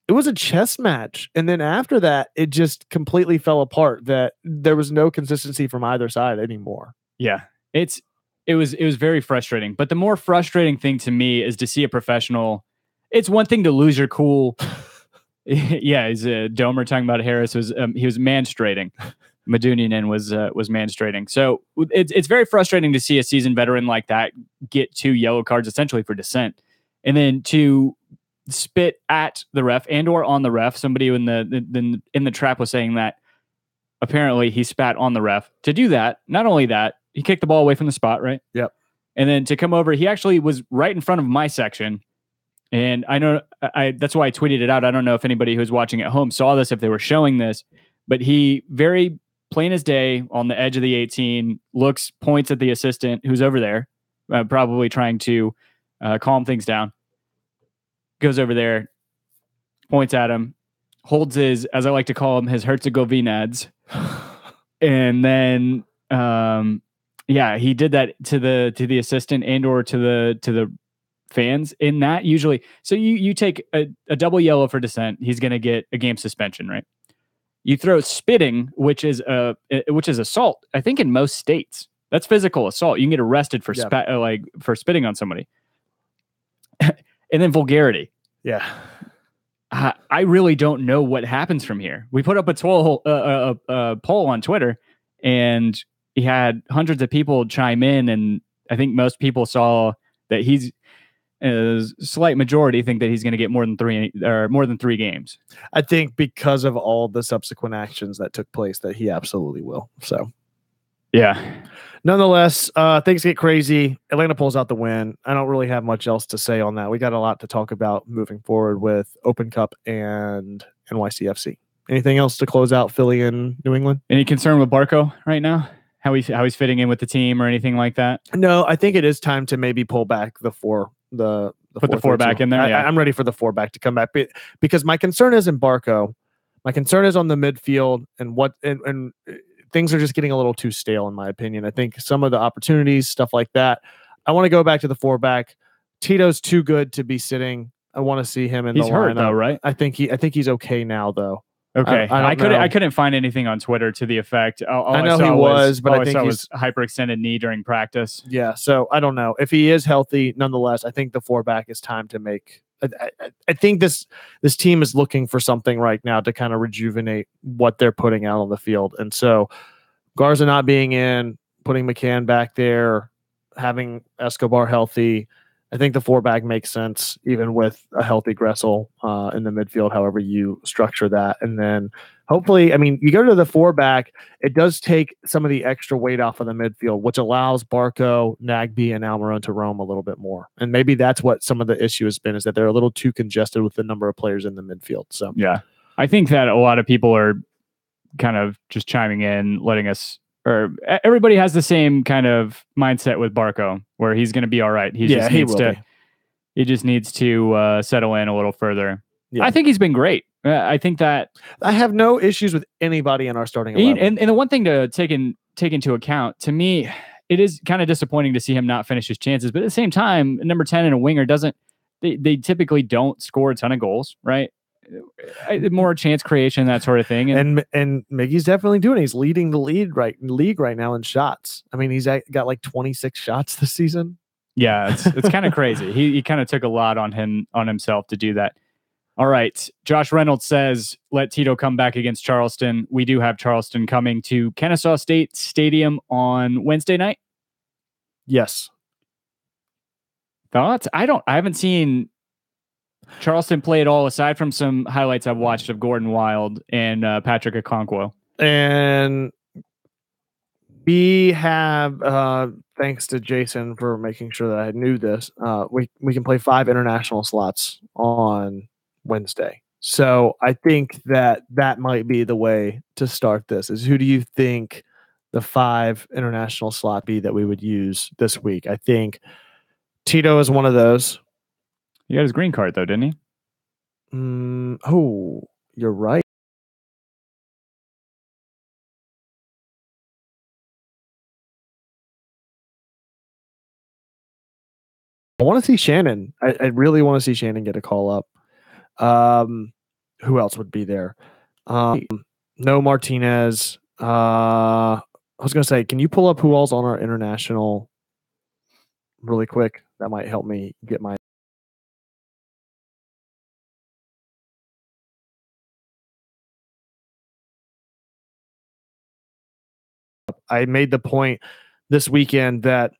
[SPEAKER 2] it was a chess match. And then after that, it just completely fell apart, that there was no consistency from either side anymore.
[SPEAKER 1] Yeah, it was very frustrating. But the more frustrating thing to me is to see a professional. It's one thing to lose your cool. Yeah, is Domer talking about Harris he was manstrating. Medunjanin was manstrating. So it's very frustrating to see a seasoned veteran like that get 2 yellow cards essentially for dissent, and then to spit at the ref and or on the ref. Somebody in the trap was saying that apparently he spat on the ref. To do that, not only that, he kicked the ball away from the spot, right?
[SPEAKER 2] Yep.
[SPEAKER 1] And then to come over, he actually was right in front of my section. And I know that's why I tweeted it out. I don't know if anybody who's watching at home saw this, if they were showing this, but he, very plain as day, on the edge of the 18, points at the assistant who's over there, probably trying to calm things down. Goes over there, points at him, holds his, as I like to call him, his Herzegovinads. And then, he did that to the assistant and or to the fans in that usually. So you take a double yellow for dissent, he's going to get a game suspension, right? You throw spitting, which is assault. I think in most states, that's physical assault. You can get arrested for for spitting on somebody. And then vulgarity.
[SPEAKER 2] Yeah.
[SPEAKER 1] I really don't know what happens from here. We put up a poll on Twitter, and he had hundreds of people chime in, and I think most people saw that he's a slight majority think that he's going to get more than 3 games.
[SPEAKER 2] I think because of all the subsequent actions that took place, that he absolutely will. So
[SPEAKER 1] Yeah.
[SPEAKER 2] Nonetheless, things get crazy. Atlanta pulls out the win. I don't really have much else to say on that. We got a lot to talk about moving forward with Open Cup and NYCFC. Anything else to close out Philly and New England?
[SPEAKER 1] Any concern with Barco right now? How he's fitting in with the team or anything like that?
[SPEAKER 2] No, I think it is time to maybe pull back the four.
[SPEAKER 1] Put the four back in there.
[SPEAKER 2] I'm ready for the four back to come back because my concern isn't Barco. My concern is on the midfield and things are just getting a little too stale in my opinion. I think some of the opportunities, stuff like that. I want to go back to the four back. Tito's too good to be sitting. I want to see him in the lineup.
[SPEAKER 1] He's hurt though, right?
[SPEAKER 2] I think he's okay now though.
[SPEAKER 1] Okay, I couldn't find anything on Twitter to the effect.
[SPEAKER 2] I know he was, but I think he was
[SPEAKER 1] hyperextended knee during practice.
[SPEAKER 2] Yeah, so I don't know if he is healthy. Nonetheless, I think the four back is time to make. I think this team is looking for something right now to kind of rejuvenate what they're putting out on the field, and so Garza not being in, putting McCann back there, having Escobar healthy. I think the four back makes sense, even with a healthy Gressel in the midfield, however you structure that. And then hopefully, I mean, you go to the four back, it does take some of the extra weight off of the midfield, which allows Barco, Nagbe, and Almiron to roam a little bit more. And maybe that's what some of the issue has been, is that they're a little too congested with the number of players in the midfield. So
[SPEAKER 1] yeah, I think that a lot of people are kind of just chiming in, letting us, or everybody has the same kind of mindset with Barco, where he's going to be all right. He just needs to settle in a little further. Yeah. I think he's been great. I think that
[SPEAKER 2] I have no issues with anybody in our starting 11.
[SPEAKER 1] And the one thing to take into account, to me, it is kind of disappointing to see him not finish his chances. But at the same time, number 10 and a winger they typically don't score a ton of goals, right? More chance creation, that sort of thing.
[SPEAKER 2] And Miggy's definitely doing it. He's leading the league right now in shots. I mean, he's got like 26 shots this season.
[SPEAKER 1] Yeah, it's kind of crazy. He kind of took a lot on himself to do that. All right. Josh Reynolds says, let Tito come back against Charleston. We do have Charleston coming to Kennesaw State Stadium on Wednesday night.
[SPEAKER 2] Yes.
[SPEAKER 1] Thoughts? I haven't seen Charleston play at all, aside from some highlights I've watched of Gordon Wild and Patrick Okonkwo.
[SPEAKER 2] And we have, thanks to Jason for making sure that I knew this, we can play 5 international slots on Wednesday. So I think that might be the way to start this. Is who do you think the 5 international slot be that we would use this week? I think Tito is one of those.
[SPEAKER 1] He got his green card, though, didn't he?
[SPEAKER 2] Oh, you're right. I want to see Shannon. I really want to see Shannon get a call up. Who else would be there? No Martinez. I was going to say, can you pull up who all's on our international really quick? That might help me get my. I made the point this weekend that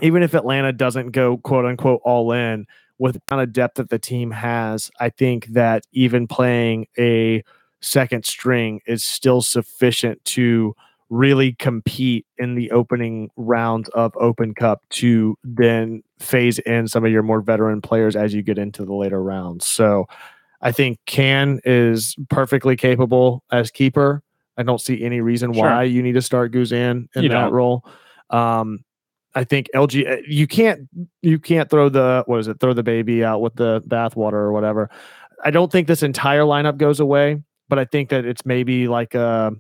[SPEAKER 2] even if Atlanta doesn't go quote unquote all in with the kind of depth that the team has, I think that even playing a second string is still sufficient to really compete in the opening rounds of Open Cup to then phase in some of your more veteran players as you get into the later rounds. So I think Can is perfectly capable as keeper. I don't see any reason why you need to start Guzan in that role. I think LG, you can't throw the baby out with the bathwater or whatever. I don't think this entire lineup goes away, but I think that it's maybe like a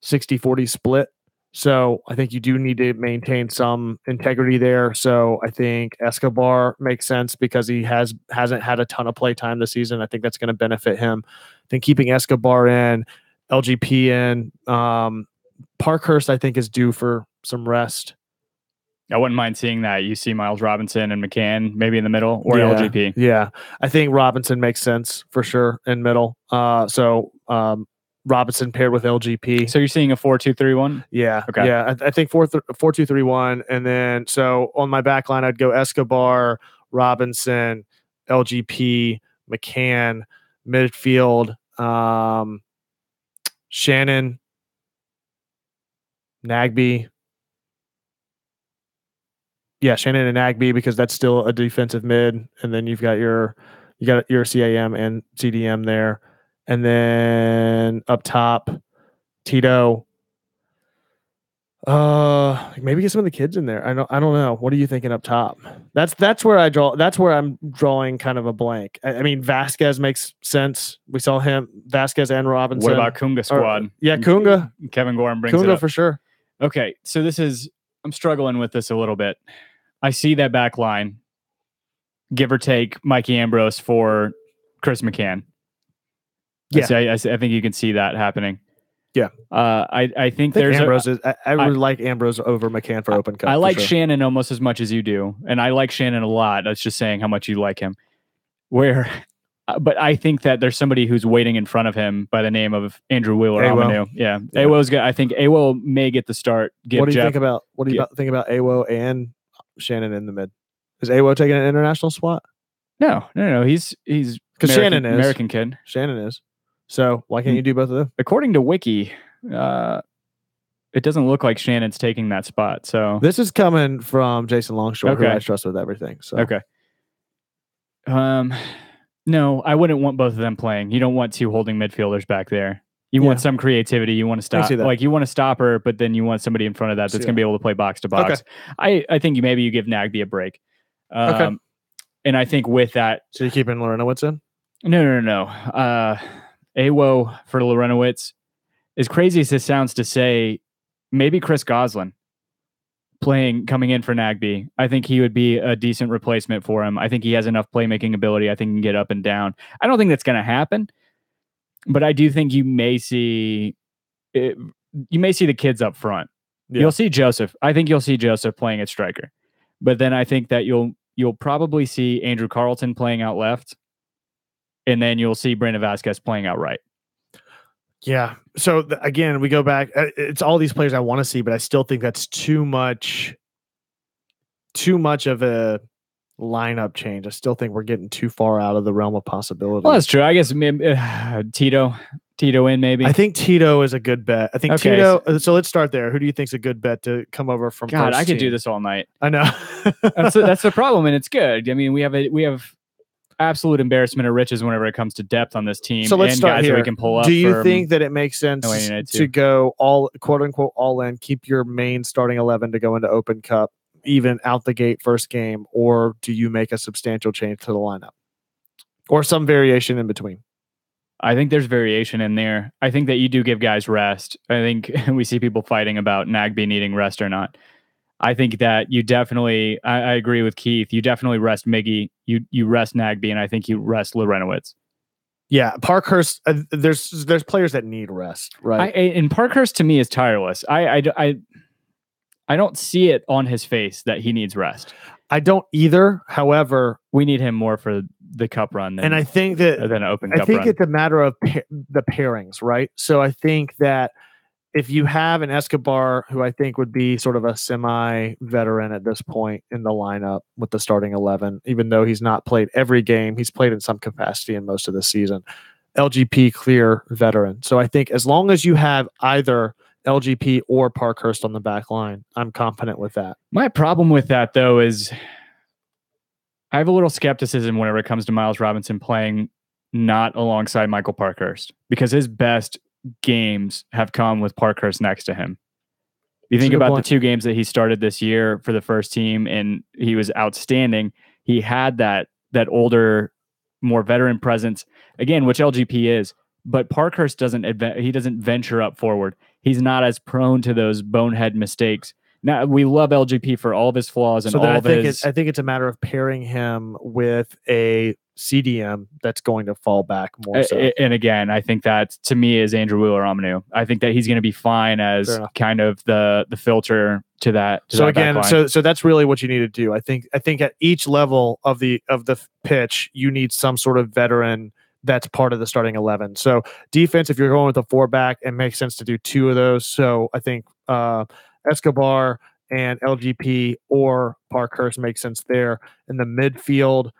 [SPEAKER 2] 60-40 split. So I think you do need to maintain some integrity there. So I think Escobar makes sense because he hasn't had a ton of play time this season. I think that's going to benefit him. I think keeping Escobar in, LGP in, Parkhurst I think is due for some rest.
[SPEAKER 1] I wouldn't mind seeing that. You see Miles Robinson and McCann maybe in the middle, or LGP.
[SPEAKER 2] Yeah, I think Robinson makes sense for sure in middle. So Robinson paired with LGP.
[SPEAKER 1] So you're seeing a 4-2-3-1?
[SPEAKER 2] Yeah.
[SPEAKER 1] Okay.
[SPEAKER 2] Yeah, I think 4-2-3-1, and then so on my back line I'd go Escobar, Robinson, LGP, McCann, midfield, Shannon, Nagbe. Yeah, Shannon and Nagbe, because that's still a defensive mid, and then you got your CAM and CDM there, and then up top, Tito. Maybe get some of the kids in there. I don't know. What are you thinking up top? That's where I draw. That's where I'm drawing kind of a blank. I mean, Vasquez makes sense. We saw him, Vasquez and Robinson.
[SPEAKER 1] What about Kunga squad?
[SPEAKER 2] Kunga.
[SPEAKER 1] Kevin Gorham brings
[SPEAKER 2] Kunga
[SPEAKER 1] it up
[SPEAKER 2] for sure.
[SPEAKER 1] Okay, so I'm struggling with this a little bit. I see that back line, give or take Mikey Ambrose for Chris McCann.
[SPEAKER 2] Yeah,
[SPEAKER 1] I think you can see that happening.
[SPEAKER 2] Yeah,
[SPEAKER 1] I think there's
[SPEAKER 2] Ambrose. I really like Ambrose over McCann for Open Cup.
[SPEAKER 1] I like Shannon almost as much as you do, and I like Shannon a lot. That's just saying how much you like him. But I think that there's somebody who's waiting in front of him by the name of Andrew Wheeler-Amanu. Yeah. Awo's good. I think Awo may get the start.
[SPEAKER 2] What do you think about Awo and Shannon in the mid? Is Awo taking an international spot?
[SPEAKER 1] No. He's
[SPEAKER 2] because Shannon is
[SPEAKER 1] American kid.
[SPEAKER 2] Shannon is. So why can't you do both of them?
[SPEAKER 1] According to Wiki, it doesn't look like Shannon's taking that spot. So
[SPEAKER 2] this is coming from Jason Longshore, who I trust with everything. So
[SPEAKER 1] okay. No, I wouldn't want both of them playing. You don't want two holding midfielders back there. You want some creativity. You want to stop, you want to stop her, but then you want somebody in front of that that's going to be able to play box to box. Okay. I think maybe you give Nagbe a break. Okay. And I think with that,
[SPEAKER 2] so you keeping Lorenowitz in?
[SPEAKER 1] No. Awo for Lorenowitz, as crazy as this sounds to say, maybe Chris Goslin coming in for Nagbe. I think he would be a decent replacement for him. I think he has enough playmaking ability. I think he can get up and down. I don't think that's going to happen, but I do think you may see the kids up front. Yeah. You'll see Joseph. I think you'll see Joseph playing at striker, but then I think that you'll probably see Andrew Carlton playing out left, and then you'll see Brandon Vasquez playing out right.
[SPEAKER 2] Yeah. So again, we go back. It's all these players I want to see, but I still think that's too much of a lineup change. I still think we're getting too far out of the realm of possibility.
[SPEAKER 1] Well, that's true. I guess Tito in maybe.
[SPEAKER 2] I think Tito is a good bet. I think Tito. So let's start there. Who do you think is a good bet to come over from?
[SPEAKER 1] God, I could do this all night.
[SPEAKER 2] I know.
[SPEAKER 1] that's the problem, and it's good. I mean, we have absolute embarrassment of riches whenever it comes to depth on this team.
[SPEAKER 2] So let's start
[SPEAKER 1] guys
[SPEAKER 2] here.
[SPEAKER 1] That we can pull up.
[SPEAKER 2] Do you think that it makes sense to go all quote unquote all in, keep your main starting 11 to go into Open Cup, even out the gate first game, or do you make a substantial change to the lineup, or some variation in between?
[SPEAKER 1] I think there's variation in there. I think that you do give guys rest. I think we see people fighting about Nagbe needing rest or not. I think that you definitely, I agree with Keith. You definitely rest Miggy. You rest Nagbe, and I think you rest Lorenowitz.
[SPEAKER 2] Yeah, Parkhurst. There's players that need rest, right?
[SPEAKER 1] And Parkhurst to me is tireless. I don't see it on his face that he needs rest.
[SPEAKER 2] I don't either. However,
[SPEAKER 1] we need him more for the cup run,
[SPEAKER 2] and I think that
[SPEAKER 1] than an Open Cup run.
[SPEAKER 2] I think it's a matter of the pairings, right? So I think that if you have an Escobar, who I think would be sort of a semi-veteran at this point in the lineup with the starting 11, even though he's not played every game, he's played in some capacity in most of the season. LGP, clear veteran. So I think as long as you have either LGP or Parkhurst on the back line, I'm confident with that.
[SPEAKER 1] My problem with that, though, is I have a little skepticism whenever it comes to Miles Robinson playing not alongside Michael Parkhurst, because his best games have come with Parkhurst next to him. You think about the two games that he started this year for the first team, and he was outstanding. He had that older, more veteran presence again, which LGP is, but Parkhurst doesn't venture up forward. He's not as prone to those bonehead mistakes. Now, we love LGP for all of his flaws and I
[SPEAKER 2] think it's a matter of pairing him with a CDM that's going to fall back more so.
[SPEAKER 1] And again, I think that to me is Andrew Wheeler-Amanu. I think that he's going to be fine as kind of the filter to that.
[SPEAKER 2] So again, so that's really what you need to do. I think at each level of the pitch, you need some sort of veteran that's part of the starting 11. So defense, if you're going with a 4-back, it makes sense to do 2 of those. So I think Escobar and LGP or Parkhurst makes sense there. In the midfield,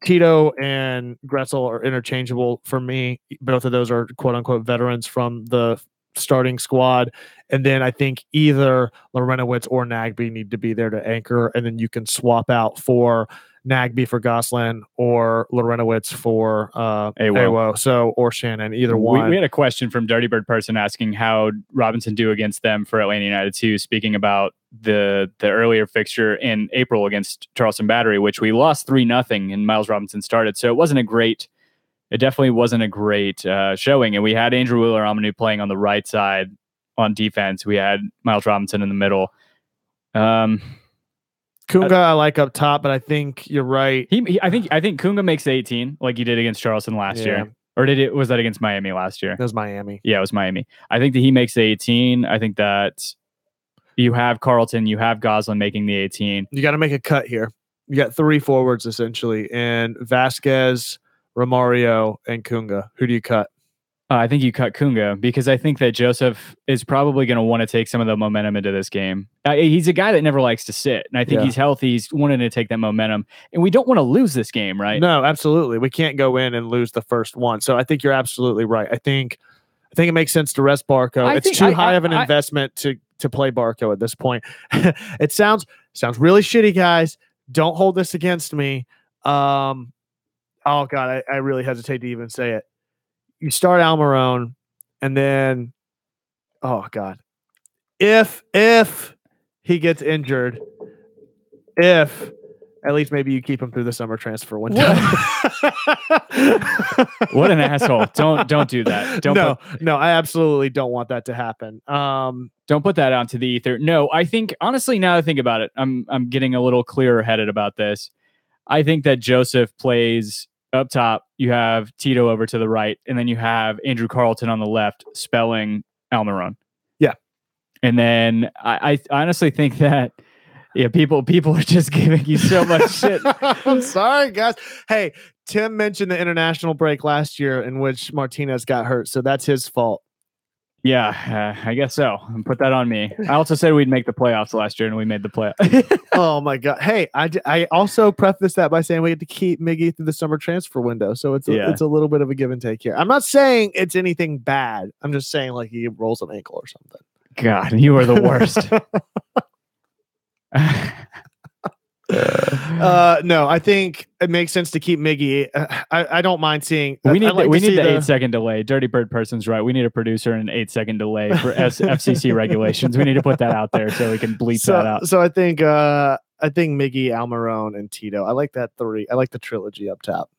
[SPEAKER 2] Tito and Gressel are interchangeable for me. Both of those are quote unquote veterans from the starting squad. And then I think either Lorenowitz or Nagbe need to be there to anchor, and then you can swap out for Nagbe for Gosselin or Lorenowitz for Awo. So, or Shannon, either one.
[SPEAKER 1] We had a question from Dirty Bird person asking how Robinson do against them for Atlanta United 2, speaking about the earlier fixture in April against Charleston Battery, which we lost 3-0 and Miles Robinson started. So it definitely wasn't a great showing. And we had Andrew Wheeler-Amanu playing on the right side on defense. We had Miles Robinson in the middle.
[SPEAKER 2] Kunga I like up top, but I think you're right.
[SPEAKER 1] I think Kunga makes 18 like he did against Charleston last year. Or was that against Miami last year?
[SPEAKER 2] It was Miami.
[SPEAKER 1] Yeah, it was Miami. I think that he makes 18. I think that you have Carlton, you have Gosselin making the 18.
[SPEAKER 2] You got to make a cut here. You got 3 forwards essentially, and Vasquez, Romario, and Kunga. Who do you cut?
[SPEAKER 1] I think you cut Kunga because I think that Joseph is probably going to want to take some of the momentum into this game. He's a guy that never likes to sit, and I think he's healthy. He's wanting to take that momentum, and we don't want to lose this game, right?
[SPEAKER 2] No, absolutely. We can't go in and lose the first one. So I think you're absolutely right. I think it makes sense to rest Barco. It's too high of an investment to play Barco at this point. It sounds really shitty, guys. Don't hold this against me. Oh God, I really hesitate to even say it. You start Almiron, and then, oh God, if he gets injured, at least maybe you keep him through the summer transfer window.
[SPEAKER 1] What an asshole! Don't do that.
[SPEAKER 2] No, I absolutely don't want that to happen.
[SPEAKER 1] Don't put that out to the ether. No, I think honestly, now that I think about it, I'm getting a little clearer headed about this. I think that Joseph plays up top. You have Tito over to the right, and then you have Andrew Carlton on the left spelling Almiron.
[SPEAKER 2] Yeah.
[SPEAKER 1] And then I honestly think that people are just giving you so much shit.
[SPEAKER 2] I'm sorry, guys. Hey, Tim mentioned the international break last year in which Martinez got hurt, so that's his fault.
[SPEAKER 1] Yeah, I guess so. Put that on me. I also said we'd make the playoffs last year, and we made the playoffs.
[SPEAKER 2] Oh my God! Hey, I also prefaced that by saying we had to keep Miggy through the summer transfer window, so it's a little bit of a give and take here. I'm not saying it's anything bad. I'm just saying like he rolls an ankle or something.
[SPEAKER 1] God, you are the worst.
[SPEAKER 2] No, I think it makes sense to keep Miggy. I don't mind seeing.
[SPEAKER 1] We need the 8-second delay. Dirty Bird person's right. We need a producer and an 8-second delay for FCC regulations. We need to put that out there so we can bleep that out.
[SPEAKER 2] So I think Miggy, Almiron, and Tito. I like that 3. I like the trilogy up top.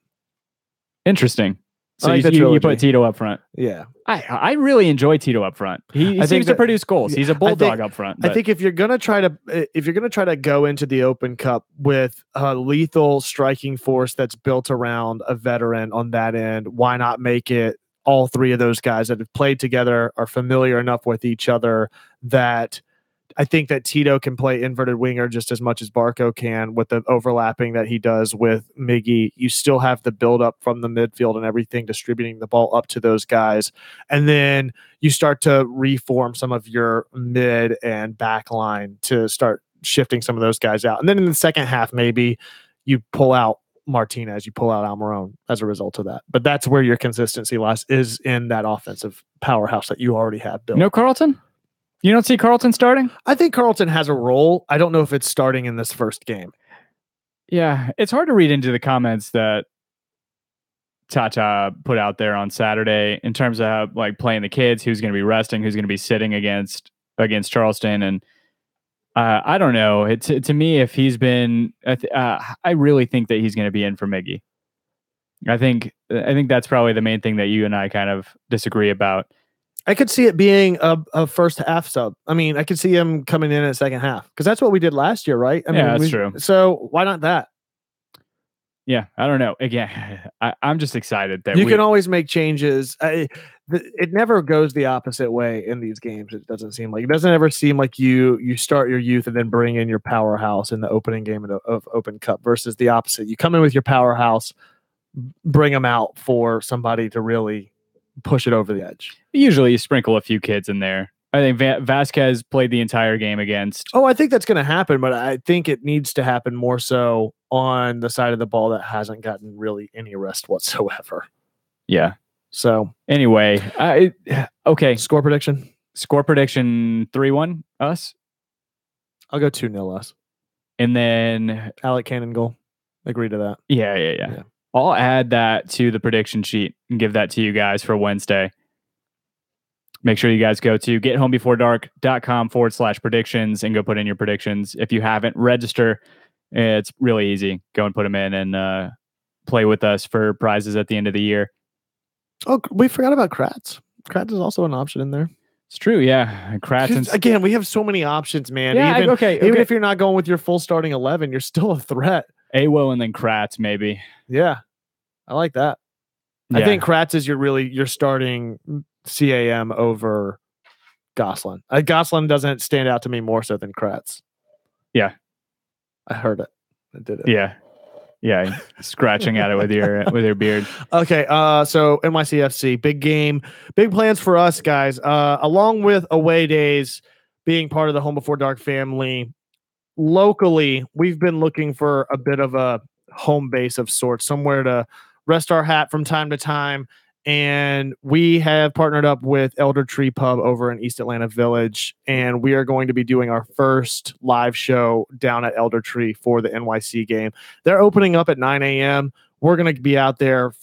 [SPEAKER 1] Interesting. So you put Tito up front.
[SPEAKER 2] Yeah.
[SPEAKER 1] I really enjoy Tito up front. He seems to produce goals. He's a bulldog up front.
[SPEAKER 2] I think if you're gonna try to go into the Open Cup with a lethal striking force that's built around a veteran on that end, why not make it all 3 of those guys that have played together, are familiar enough with each other that I think that Tito can play inverted winger just as much as Barco can with the overlapping that he does with Miggy. You still have the build-up from the midfield and everything, distributing the ball up to those guys. And then you start to reform some of your mid and back line to start shifting some of those guys out. And then in the second half, maybe you pull out Martinez, you pull out Almiron as a result of that. But that's where your consistency lies, is in that offensive powerhouse that you already have built.
[SPEAKER 1] No Carlton? You don't see Carlton starting?
[SPEAKER 2] I think Carlton has a role. I don't know if it's starting in this first game.
[SPEAKER 1] Yeah, it's hard to read into the comments that Tata put out there on Saturday in terms of like playing the kids, who's going to be resting, who's going to be sitting against Charleston. And I don't know. To me, if he's been, I really think that he's going to be in for Miggy. I think that's probably the main thing that you and I kind of disagree about.
[SPEAKER 2] I could see it being a first half sub. I mean, I could see him coming in second half because that's what we did last year, right? I mean,
[SPEAKER 1] that's true.
[SPEAKER 2] So why not that?
[SPEAKER 1] Yeah, I don't know. Again, I'm just excited that
[SPEAKER 2] you can always make changes. It never goes the opposite way in these games. It doesn't seem like. It doesn't ever seem like you start your youth and then bring in your powerhouse in the opening game of Open Cup versus the opposite. You come in with your powerhouse, bring them out for somebody to really push it over the edge.
[SPEAKER 1] Usually you sprinkle a few kids in there. I think Vasquez played the entire game against.
[SPEAKER 2] Oh, I think that's going to happen, but I think it needs to happen more so on the side of the ball that hasn't gotten really any rest whatsoever.
[SPEAKER 1] Yeah.
[SPEAKER 2] So
[SPEAKER 1] anyway, okay.
[SPEAKER 2] Score prediction
[SPEAKER 1] 3-1 us.
[SPEAKER 2] I'll go 2-0 us.
[SPEAKER 1] And then
[SPEAKER 2] Alec Cannon goal. Agree to that.
[SPEAKER 1] Yeah. I'll add that to the prediction sheet and give that to you guys for Wednesday. Make sure you guys go to gethomebeforedark.com/predictions and go put in your predictions. If you haven't, register. It's really easy. Go and put them in and play with us for prizes at the end of the year.
[SPEAKER 2] Oh, we forgot about Kratz. Kratz is also an option in there.
[SPEAKER 1] It's true, yeah. Kratz
[SPEAKER 2] again, we have so many options, man.
[SPEAKER 1] Yeah,
[SPEAKER 2] even if you're not going with your full starting 11, you're still a threat.
[SPEAKER 1] Awo and then Kratz, maybe.
[SPEAKER 2] Yeah, I like that. Yeah. I think Kratz is your starting CAM over Gosselin. Gosselin doesn't stand out to me more so than Kratz.
[SPEAKER 1] Yeah,
[SPEAKER 2] I heard it. I did it.
[SPEAKER 1] Yeah, scratching at it with your beard.
[SPEAKER 2] Okay, so NYCFC, big game, big plans for us, guys. Along with away days, being part of the Home Before Dark family, locally, we've been looking for a bit of a home base of sorts, somewhere to rest our hat from time to time. And we have partnered up with Elder Tree Pub over in East Atlanta Village, and we are going to be doing our first live show down at Elder Tree for the NYC game. They're opening up at 9 a.m. We're going to be out there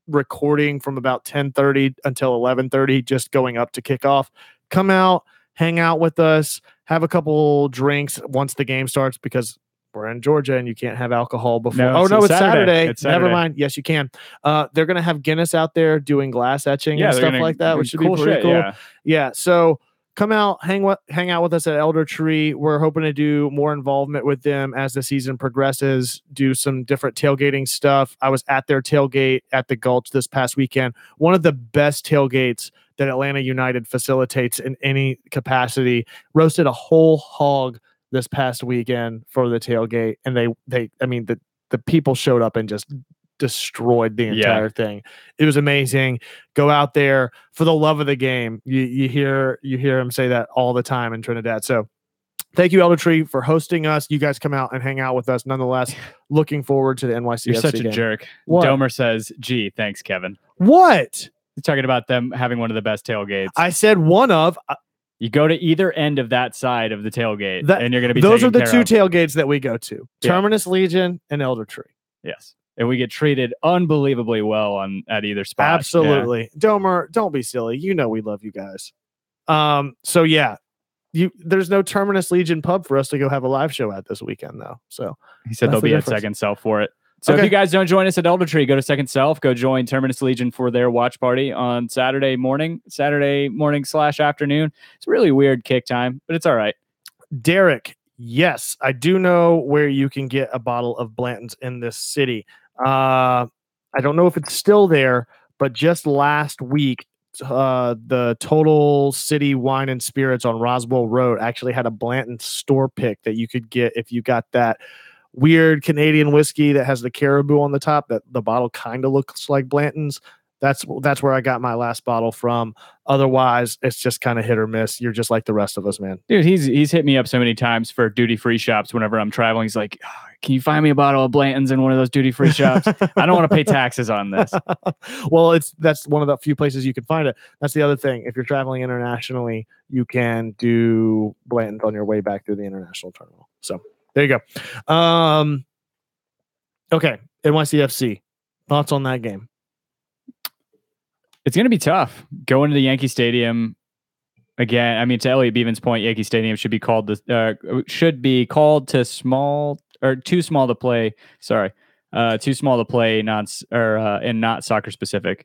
[SPEAKER 2] recording from about 10:30 until 11:30, just going up to kickoff. Come out, hang out with us, have a couple drinks once the game starts, because we're in Georgia and you can't have alcohol before. It's Saturday. Never mind. Yes, you can. They're going to have Guinness out there doing glass etching and stuff like that, which should be pretty cool. Yeah. So come out, hang out with us at Elder Tree. We're hoping to do more involvement with them as the season progresses, do some different tailgating stuff. I was at their tailgate at the Gulch this past weekend. One of the best tailgates that Atlanta United facilitates in any capacity. Roasted a whole hog this past weekend for the tailgate, and the people showed up and just destroyed the entire thing. It was amazing. Go out there for the love of the game. You hear him say that all the time in Trinidad. So thank you, Elder Tree, for hosting us. You guys come out and hang out with us. Nonetheless, looking forward to the NYCFC
[SPEAKER 1] You're such
[SPEAKER 2] game.
[SPEAKER 1] a jerk.
[SPEAKER 2] What?
[SPEAKER 1] Domer says, gee, thanks, Kevin.
[SPEAKER 2] What?
[SPEAKER 1] You're talking about them having one of the best tailgates.
[SPEAKER 2] I said one of.
[SPEAKER 1] You go to either end of that side of the tailgate, and you're going to be
[SPEAKER 2] those are the two tailgates that we go to. Terminus Legion and Elder Tree.
[SPEAKER 1] Yes. And we get treated unbelievably well at either spot.
[SPEAKER 2] Absolutely. Yeah. Domer, don't be silly. You know we love you guys. So yeah. There's no Terminus Legion pub for us to go have a live show at this weekend, though. So
[SPEAKER 1] he said they'll be at Second Self for it. So if you guys don't join us at Elder Tree, go to Second Self, go join Terminus Legion for their watch party on Saturday morning/afternoon. It's a really weird kick time, but it's all right.
[SPEAKER 2] Derek, yes, I do know where you can get a bottle of Blanton's in this city. I don't know if it's still there, but just last week, the Total City Wine and Spirits on Roswell Road actually had a Blanton store pick that you could get if you got that weird Canadian whiskey that has the caribou on the top, that the bottle kind of looks like Blanton's. That's where I got my last bottle from. Otherwise, it's just kind of hit or miss. You're just like the rest of us, man.
[SPEAKER 1] Dude, he's hit me up so many times for duty-free shops whenever I'm traveling. He's like, can you find me a bottle of Blanton's in one of those duty-free shops? I don't want to pay taxes on this.
[SPEAKER 2] Well, that's one of the few places you can find it. That's the other thing. If you're traveling internationally, you can do Blanton's on your way back through the international terminal. So there you go. Okay, NYCFC. Thoughts on that game?
[SPEAKER 1] It's going to be tough going to the Yankee Stadium again. I mean, to Elliot Beevan's point, Yankee Stadium should be called to small or too small to play. Sorry, too small to play, and not soccer specific.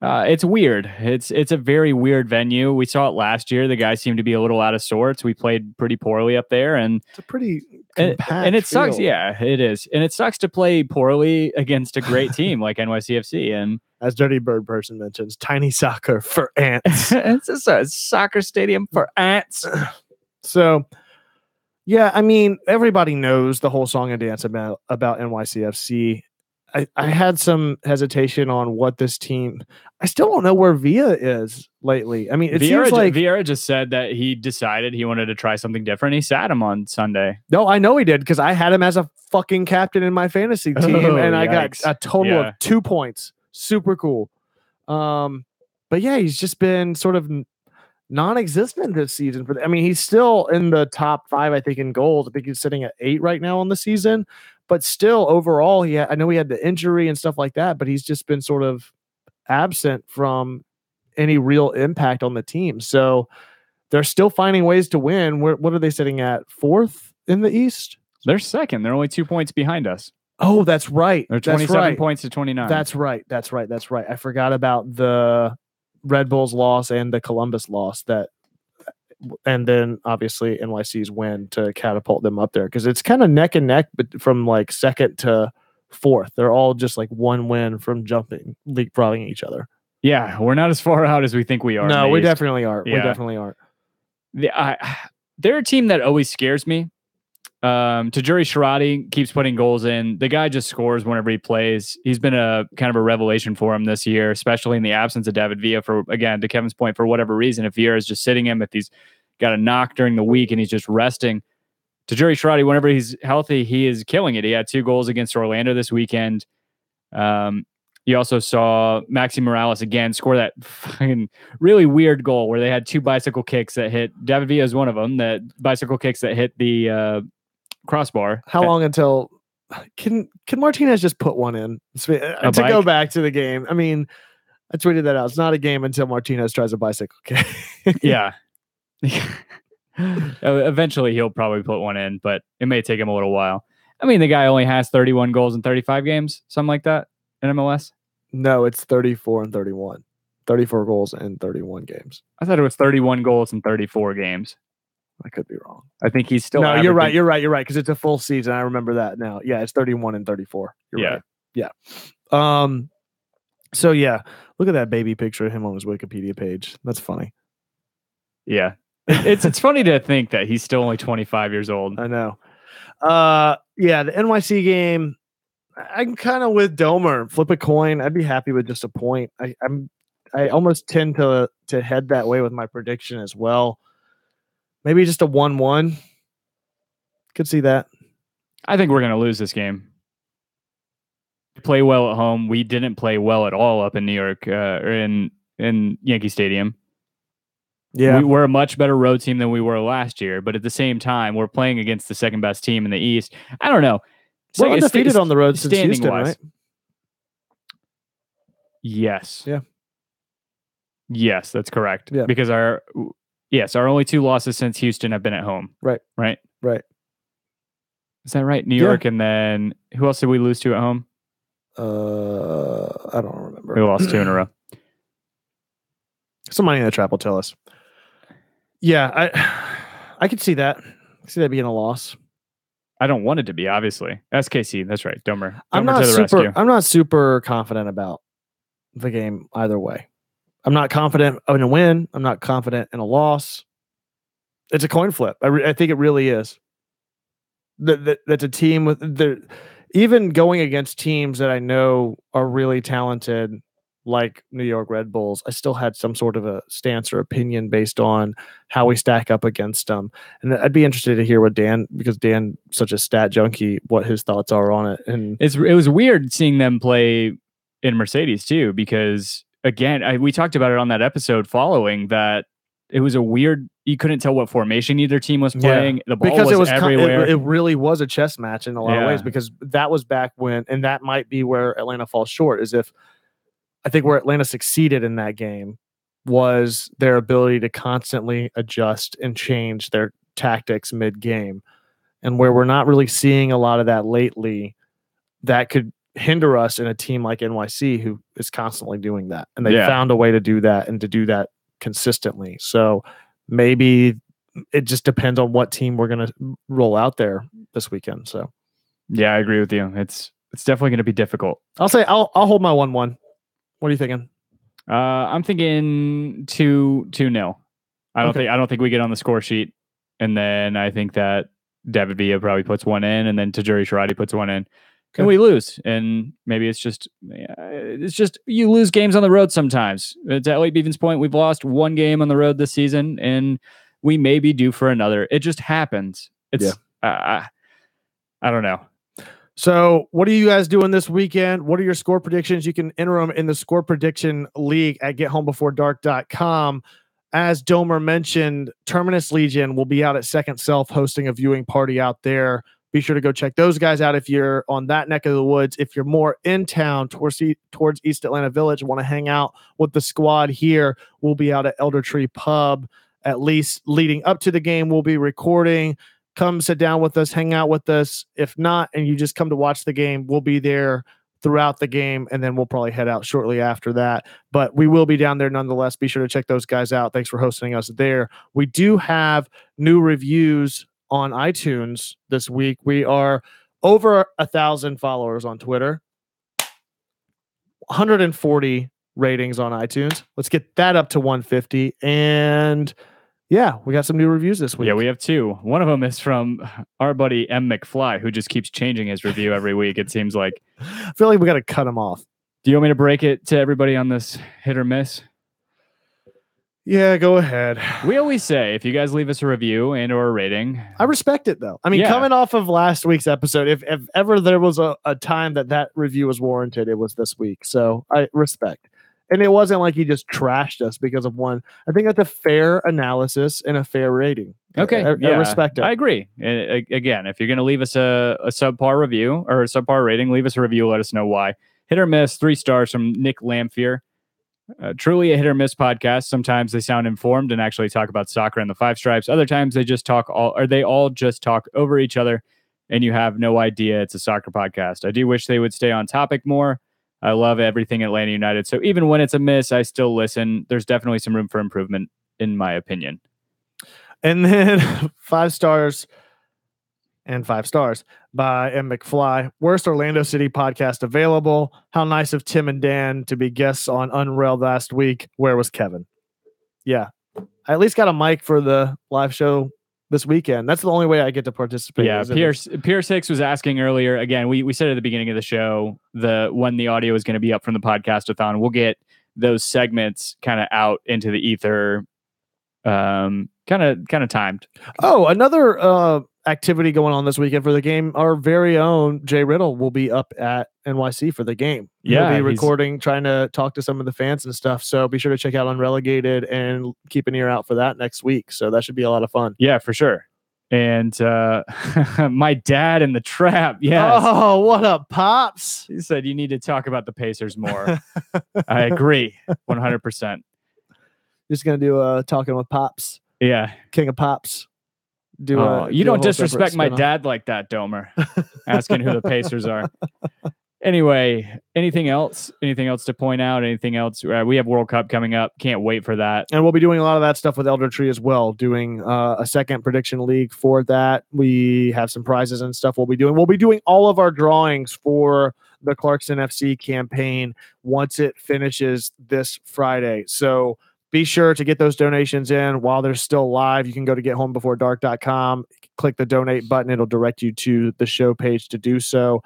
[SPEAKER 1] It's weird. It's a very weird venue. We saw it last year. The guys seemed to be a little out of sorts. We played pretty poorly up there, and
[SPEAKER 2] it's a pretty
[SPEAKER 1] and it sucks. Yeah, it is, and it sucks to play poorly against a great team like NYCFC. And
[SPEAKER 2] as Dirty Bird person mentions, tiny soccer for ants.
[SPEAKER 1] It's a soccer stadium for ants.
[SPEAKER 2] So, yeah, I mean, everybody knows the whole song and dance about NYCFC. I had some hesitation on what this team. I still don't know where Villa is lately. I mean, it seems like
[SPEAKER 1] Vieira just said that he decided he wanted to try something different. He sat him on Sunday.
[SPEAKER 2] No, I know he did, because I had him as a fucking captain in my fantasy team, and I got a total of 2 points. Super cool. But yeah, he's just been sort of non-existent this season. I mean, he's still in the top 5, I think, in goals. I think he's sitting at 8 right now on the season. But still, overall, I know he had the injury and stuff like that, but he's just been sort of absent from any real impact on the team. So they're still finding ways to win. What are they sitting at? 4th in the East?
[SPEAKER 1] They're 2nd. They're only 2 points behind us.
[SPEAKER 2] Oh, that's right.
[SPEAKER 1] They're 27 points to 29.
[SPEAKER 2] That's right. I forgot about the Red Bulls loss and the Columbus loss, and then obviously NYC's win to catapult them up there, because it's kind of neck and neck, but from like 2nd to 4th, they're all just like 1 win from leapfrogging each other.
[SPEAKER 1] Yeah, we're not as far out as we think we are.
[SPEAKER 2] No, we definitely aren't.
[SPEAKER 1] Yeah.
[SPEAKER 2] We definitely aren't.
[SPEAKER 1] They're a team that always scares me. Tajuri Sherrati keeps putting goals in. The guy just scores whenever he plays. He's been a kind of a revelation for him this year, especially in the absence of David Villa, for, again, to Kevin's point, for whatever reason. If Villa is just sitting him, if he's got a knock during the week and he's just resting, Tajuri Sherrati, whenever he's healthy, he is killing it. He had 2 goals against Orlando this weekend. You also saw Maxi Morales again score that fucking really weird goal where they had 2 bicycle kicks that hit. David Villa is one of them. That bicycle kicks that hit the crossbar.
[SPEAKER 2] How long until can Martinez just put one in to go back to the game? I mean, I tweeted that out. It's not a game until Martinez tries a bicycle kick.
[SPEAKER 1] Yeah. Eventually he'll probably put one in, but it may take him a little while. I mean, the guy only has 31 goals in 35 games, something like that in MLS.
[SPEAKER 2] No, it's 34 and 31. 34 goals in 31 games.
[SPEAKER 1] I thought it was 31 goals in 34 games.
[SPEAKER 2] I could be wrong.
[SPEAKER 1] I think he's still.
[SPEAKER 2] No, you're right. You're right. Because it's a full season. I remember that now. Yeah, it's 31 and 34. You're right. Yeah. So yeah, look at that baby picture of him on his Wikipedia page. That's funny.
[SPEAKER 1] Yeah. It's funny to think that he's still only 25 years old.
[SPEAKER 2] I know. Yeah, the NYC game, I'm kind of with Domer. Flip a coin. I'd be happy with just a point. I almost tend to head that way with my prediction as well. Maybe just a 1-1. Could see that.
[SPEAKER 1] I think we're going to lose this game. Play well at home. We didn't play well at all up in New York, or in Yankee Stadium.
[SPEAKER 2] Yeah,
[SPEAKER 1] we're a much better road team than we were last year, but at the same time, we're playing against the second best team in the East. I don't know.
[SPEAKER 2] We're undefeated on the road since Houston, right?
[SPEAKER 1] Yes.
[SPEAKER 2] Yeah.
[SPEAKER 1] Yes, that's correct.
[SPEAKER 2] Yeah.
[SPEAKER 1] Because our only 2 losses since Houston have been at home.
[SPEAKER 2] Right.
[SPEAKER 1] Right.
[SPEAKER 2] Right.
[SPEAKER 1] Is that right? New York, and then who else did we lose to at home?
[SPEAKER 2] I don't remember.
[SPEAKER 1] We lost 2 in a row.
[SPEAKER 2] Somebody in the trap will tell us. Yeah, I could see that. I see that being a loss.
[SPEAKER 1] I don't want it to be, obviously. SKC, that's right. Domer
[SPEAKER 2] I'm not super confident about the game either way. I'm not confident in a win. I'm not confident in a loss. It's a coin flip. I think it really is. That's a team with even going against teams that I know are really talented, like New York Red Bulls. I still had some sort of a stance or opinion based on how we stack up against them. And I'd be interested to hear what Dan, because Dan's such a stat junkie, what his thoughts are on it. And
[SPEAKER 1] it was weird seeing them play in Mercedes too, because again, we talked about it on that episode following that. It was a weird. You couldn't tell what formation either team was playing.
[SPEAKER 2] Yeah.
[SPEAKER 1] The ball was everywhere.
[SPEAKER 2] It really was a chess match in a lot of ways, because that was back when, and that might be where Atlanta falls short. Is if I think where Atlanta succeeded in that game was their ability to constantly adjust and change their tactics mid-game, and where we're not really seeing a lot of that lately. That could hinder us in a team like NYC, who is constantly doing that, and they found a way to do that and to do that consistently. So maybe it just depends on what team we're going to roll out there this weekend. So
[SPEAKER 1] yeah, I agree with you. It's definitely going to be difficult.
[SPEAKER 2] I'll hold my 1-1. What are you thinking?
[SPEAKER 1] I'm thinking 2-0. I don't think we get on the score sheet, and then I think that David Villa probably puts one in, and then Tajuri Sherrati puts one in. And we lose, and maybe it's just you lose games on the road sometimes. To Elliot Beaven's point, we've lost 1 game on the road this season, and we may be due for another. It just happens. I don't know.
[SPEAKER 2] So what are you guys doing this weekend? What are your score predictions? You can enter them in the score prediction league at gethomebeforedark.com. As Domer mentioned, Terminus Legion will be out at Second Self hosting a viewing party out there. Be sure to go check those guys out if you're on that neck of the woods. If you're more in town towards East Atlanta Village and want to hang out with the squad here, we'll be out at Elder Tree Pub. At least leading up to the game, we'll be recording. Come sit down with us, hang out with us. If not, and you just come to watch the game, we'll be there throughout the game, and then we'll probably head out shortly after that. But we will be down there nonetheless. Be sure to check those guys out. Thanks for hosting us there. We do have new reviews on iTunes this week. We are over 1,000 followers on Twitter, 140 ratings on iTunes. Let's get that up to 150. And yeah, we got some new reviews this week.
[SPEAKER 1] Yeah, we have two. One of them is from our buddy M. McFly, who just keeps changing his review every week, it seems like.
[SPEAKER 2] I feel like we got to cut him off.
[SPEAKER 1] Do you want me to break it to everybody on this hit or miss?
[SPEAKER 2] Yeah, go ahead.
[SPEAKER 1] We always say, if you guys leave us a review and or a rating.
[SPEAKER 2] I respect it, though. I mean, coming off of last week's episode, if ever there was a time that review was warranted, it was this week. So I respect. And it wasn't like he just trashed us because of one. I think that's a fair analysis and a fair rating.
[SPEAKER 1] Okay.
[SPEAKER 2] I respect it.
[SPEAKER 1] I agree. Again, if you're going to leave us a subpar review or a subpar rating, leave us a review. Let us know why. Hit or miss, 3 stars from Nick Lamphere. Truly a hit or miss podcast. Sometimes they sound informed and actually talk about soccer and the Five Stripes. Other times they just they all just talk over each other and you have no idea it's a soccer podcast. I do wish they would stay on topic more. I love everything Atlanta United. So even when it's a miss, I still listen. There's definitely some room for improvement, in my opinion.
[SPEAKER 2] And then 5 stars and 5 stars by M. McFly. Worst Orlando City podcast available. How nice of Tim and Dan to be guests on Unrailed last week. Where was Kevin? Yeah. I at least got a mic for the live show this weekend. That's the only way I get to participate.
[SPEAKER 1] Yeah, Pierce Hicks was asking earlier. Again, we said at the beginning of the show when the audio is going to be up from the podcast-a-thon. We'll get those segments kind of out into the ether, kind of timed.
[SPEAKER 2] Oh, another activity going on this weekend for the game. Our very own Jay Riddle will be up at NYC for the game.
[SPEAKER 1] Yeah,
[SPEAKER 2] he'll be recording, trying to talk to some of the fans and stuff. So be sure to check out Unrelegated and keep an ear out for that next week. So that should be a lot of fun.
[SPEAKER 1] Yeah, for sure. And my dad in the trap. Yes.
[SPEAKER 2] Oh, what up, Pops?
[SPEAKER 1] He said you need to talk about the Pacers more. I agree, 100%.
[SPEAKER 2] Just gonna do talking with Pops.
[SPEAKER 1] Yeah,
[SPEAKER 2] King of Pops.
[SPEAKER 1] You don't disrespect my dad like that, Domer. Asking who the Pacers are. Anyway, anything else? Anything else to point out? Anything else? We have World Cup coming up. Can't wait for that.
[SPEAKER 2] And we'll be doing a lot of that stuff with Elder Tree as well, doing a second prediction league for that. We have some prizes and stuff we'll be doing. We'll be doing all of our drawings for the Clarkson FC campaign once it finishes this Friday. So be sure to get those donations in while they're still live. You can go to gethomebeforedark.com, click the donate button. It'll direct you to the show page to do so.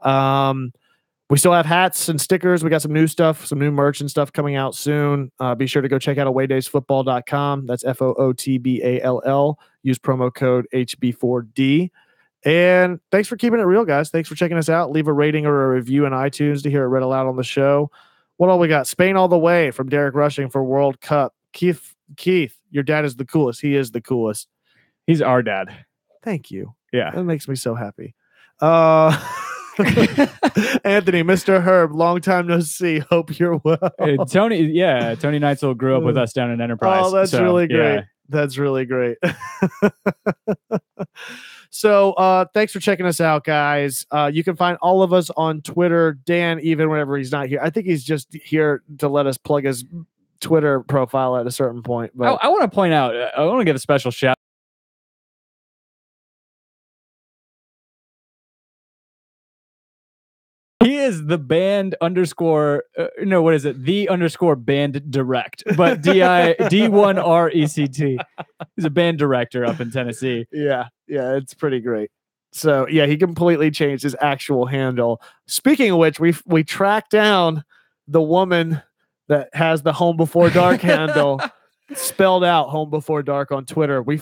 [SPEAKER 2] We still have hats and stickers. We got some new stuff, some new merch and stuff coming out soon. Be sure to go check out awaydaysfootball.com. That's FOOTBALL. Use promo code HB4D. And thanks for keeping it real, guys. Thanks for checking us out. Leave a rating or a review in iTunes to hear it read aloud on the show. What all we got? Spain all the way from Derek Rushing for World Cup. Keith, your dad is the coolest. He is the coolest.
[SPEAKER 1] He's our dad.
[SPEAKER 2] Thank you.
[SPEAKER 1] Yeah.
[SPEAKER 2] That makes me so happy. Anthony, Mr. Herb, long time no see. Hope you're well.
[SPEAKER 1] Tony Neitzel grew up with us down in Enterprise.
[SPEAKER 2] Oh, that's really great. Yeah. That's really great. So thanks for checking us out, guys. You can find all of us on Twitter. Dan, even whenever he's not here. I think he's just here to let us plug his Twitter profile at a certain point. But
[SPEAKER 1] I want to point out, I want to give a special shout. He is the band underscore, what is it? The underscore band direct, but D1RECT. He's a band director up in Tennessee.
[SPEAKER 2] Yeah, it's pretty great. So yeah, he completely changed his actual handle. Speaking of which, we tracked down the woman that has the Home Before Dark handle, spelled out Home Before Dark on Twitter. We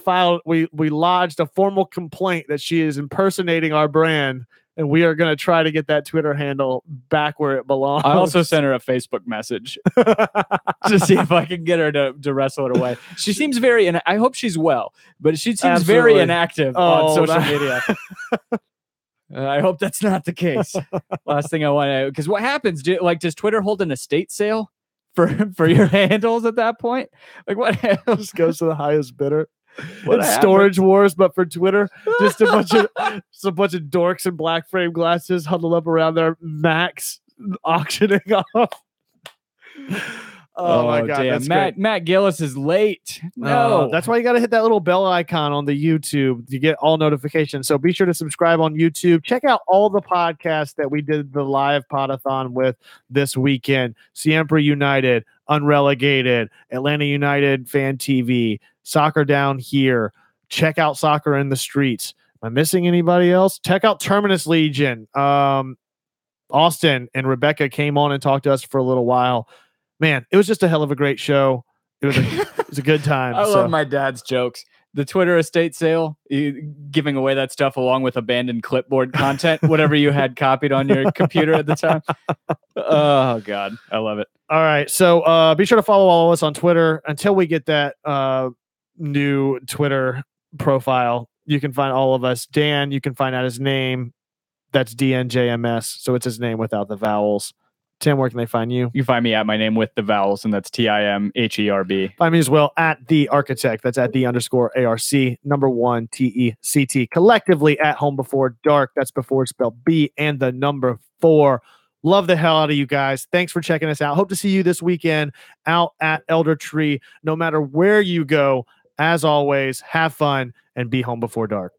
[SPEAKER 2] lodged a formal complaint that she is impersonating our brand and we are going to try to get that Twitter handle back where it belongs.
[SPEAKER 1] I also sent her a Facebook message to see if I can get her to wrestle it away. She seems very, and I hope she's well, but she seems very inactive on social media. I hope that's not the case. Last thing I want to, because what happens? Does Twitter hold an estate sale for your handles at that point? Like what
[SPEAKER 2] just goes to the highest bidder? It's Storage Wars, but for Twitter, just a bunch of dorks in black frame glasses huddled up around their Macs auctioning off. Oh my God!
[SPEAKER 1] Damn. Matt Gillis is late. No,
[SPEAKER 2] that's why you got to hit that little bell icon on the YouTube to get all notifications. So be sure to subscribe on YouTube. Check out all the podcasts that we did the live podathon with this weekend: Siempre United, Unrelegated, Atlanta United Fan TV, Soccer Down Here. Check out Soccer in the Streets. Am I missing anybody else? Check out Terminus Legion. Austin and Rebecca came on and talked to us for a little while. Man, it was just a hell of a great show. It was a good time.
[SPEAKER 1] I love my dad's jokes. The Twitter estate sale, giving away that stuff along with abandoned clipboard content, whatever you had copied on your computer at the time. Oh, God. I love it.
[SPEAKER 2] All right. So be sure to follow all of us on Twitter until we get that new Twitter profile. You can find all of us. Dan, you can find out his name. That's DNJMS. So it's his name without the vowels. Tim, where can they find you?
[SPEAKER 1] You find me at my name with the vowels, and that's TIMHERB.
[SPEAKER 2] Find me as well at The Architect. That's at @the_ARC, number 1 TECT. Collectively at Home Before Dark. That's before it's spelled B and the number 4. Love the hell out of you guys. Thanks for checking us out. Hope to see you this weekend out at Elder Tree. No matter where you go, as always, have fun and be home before dark.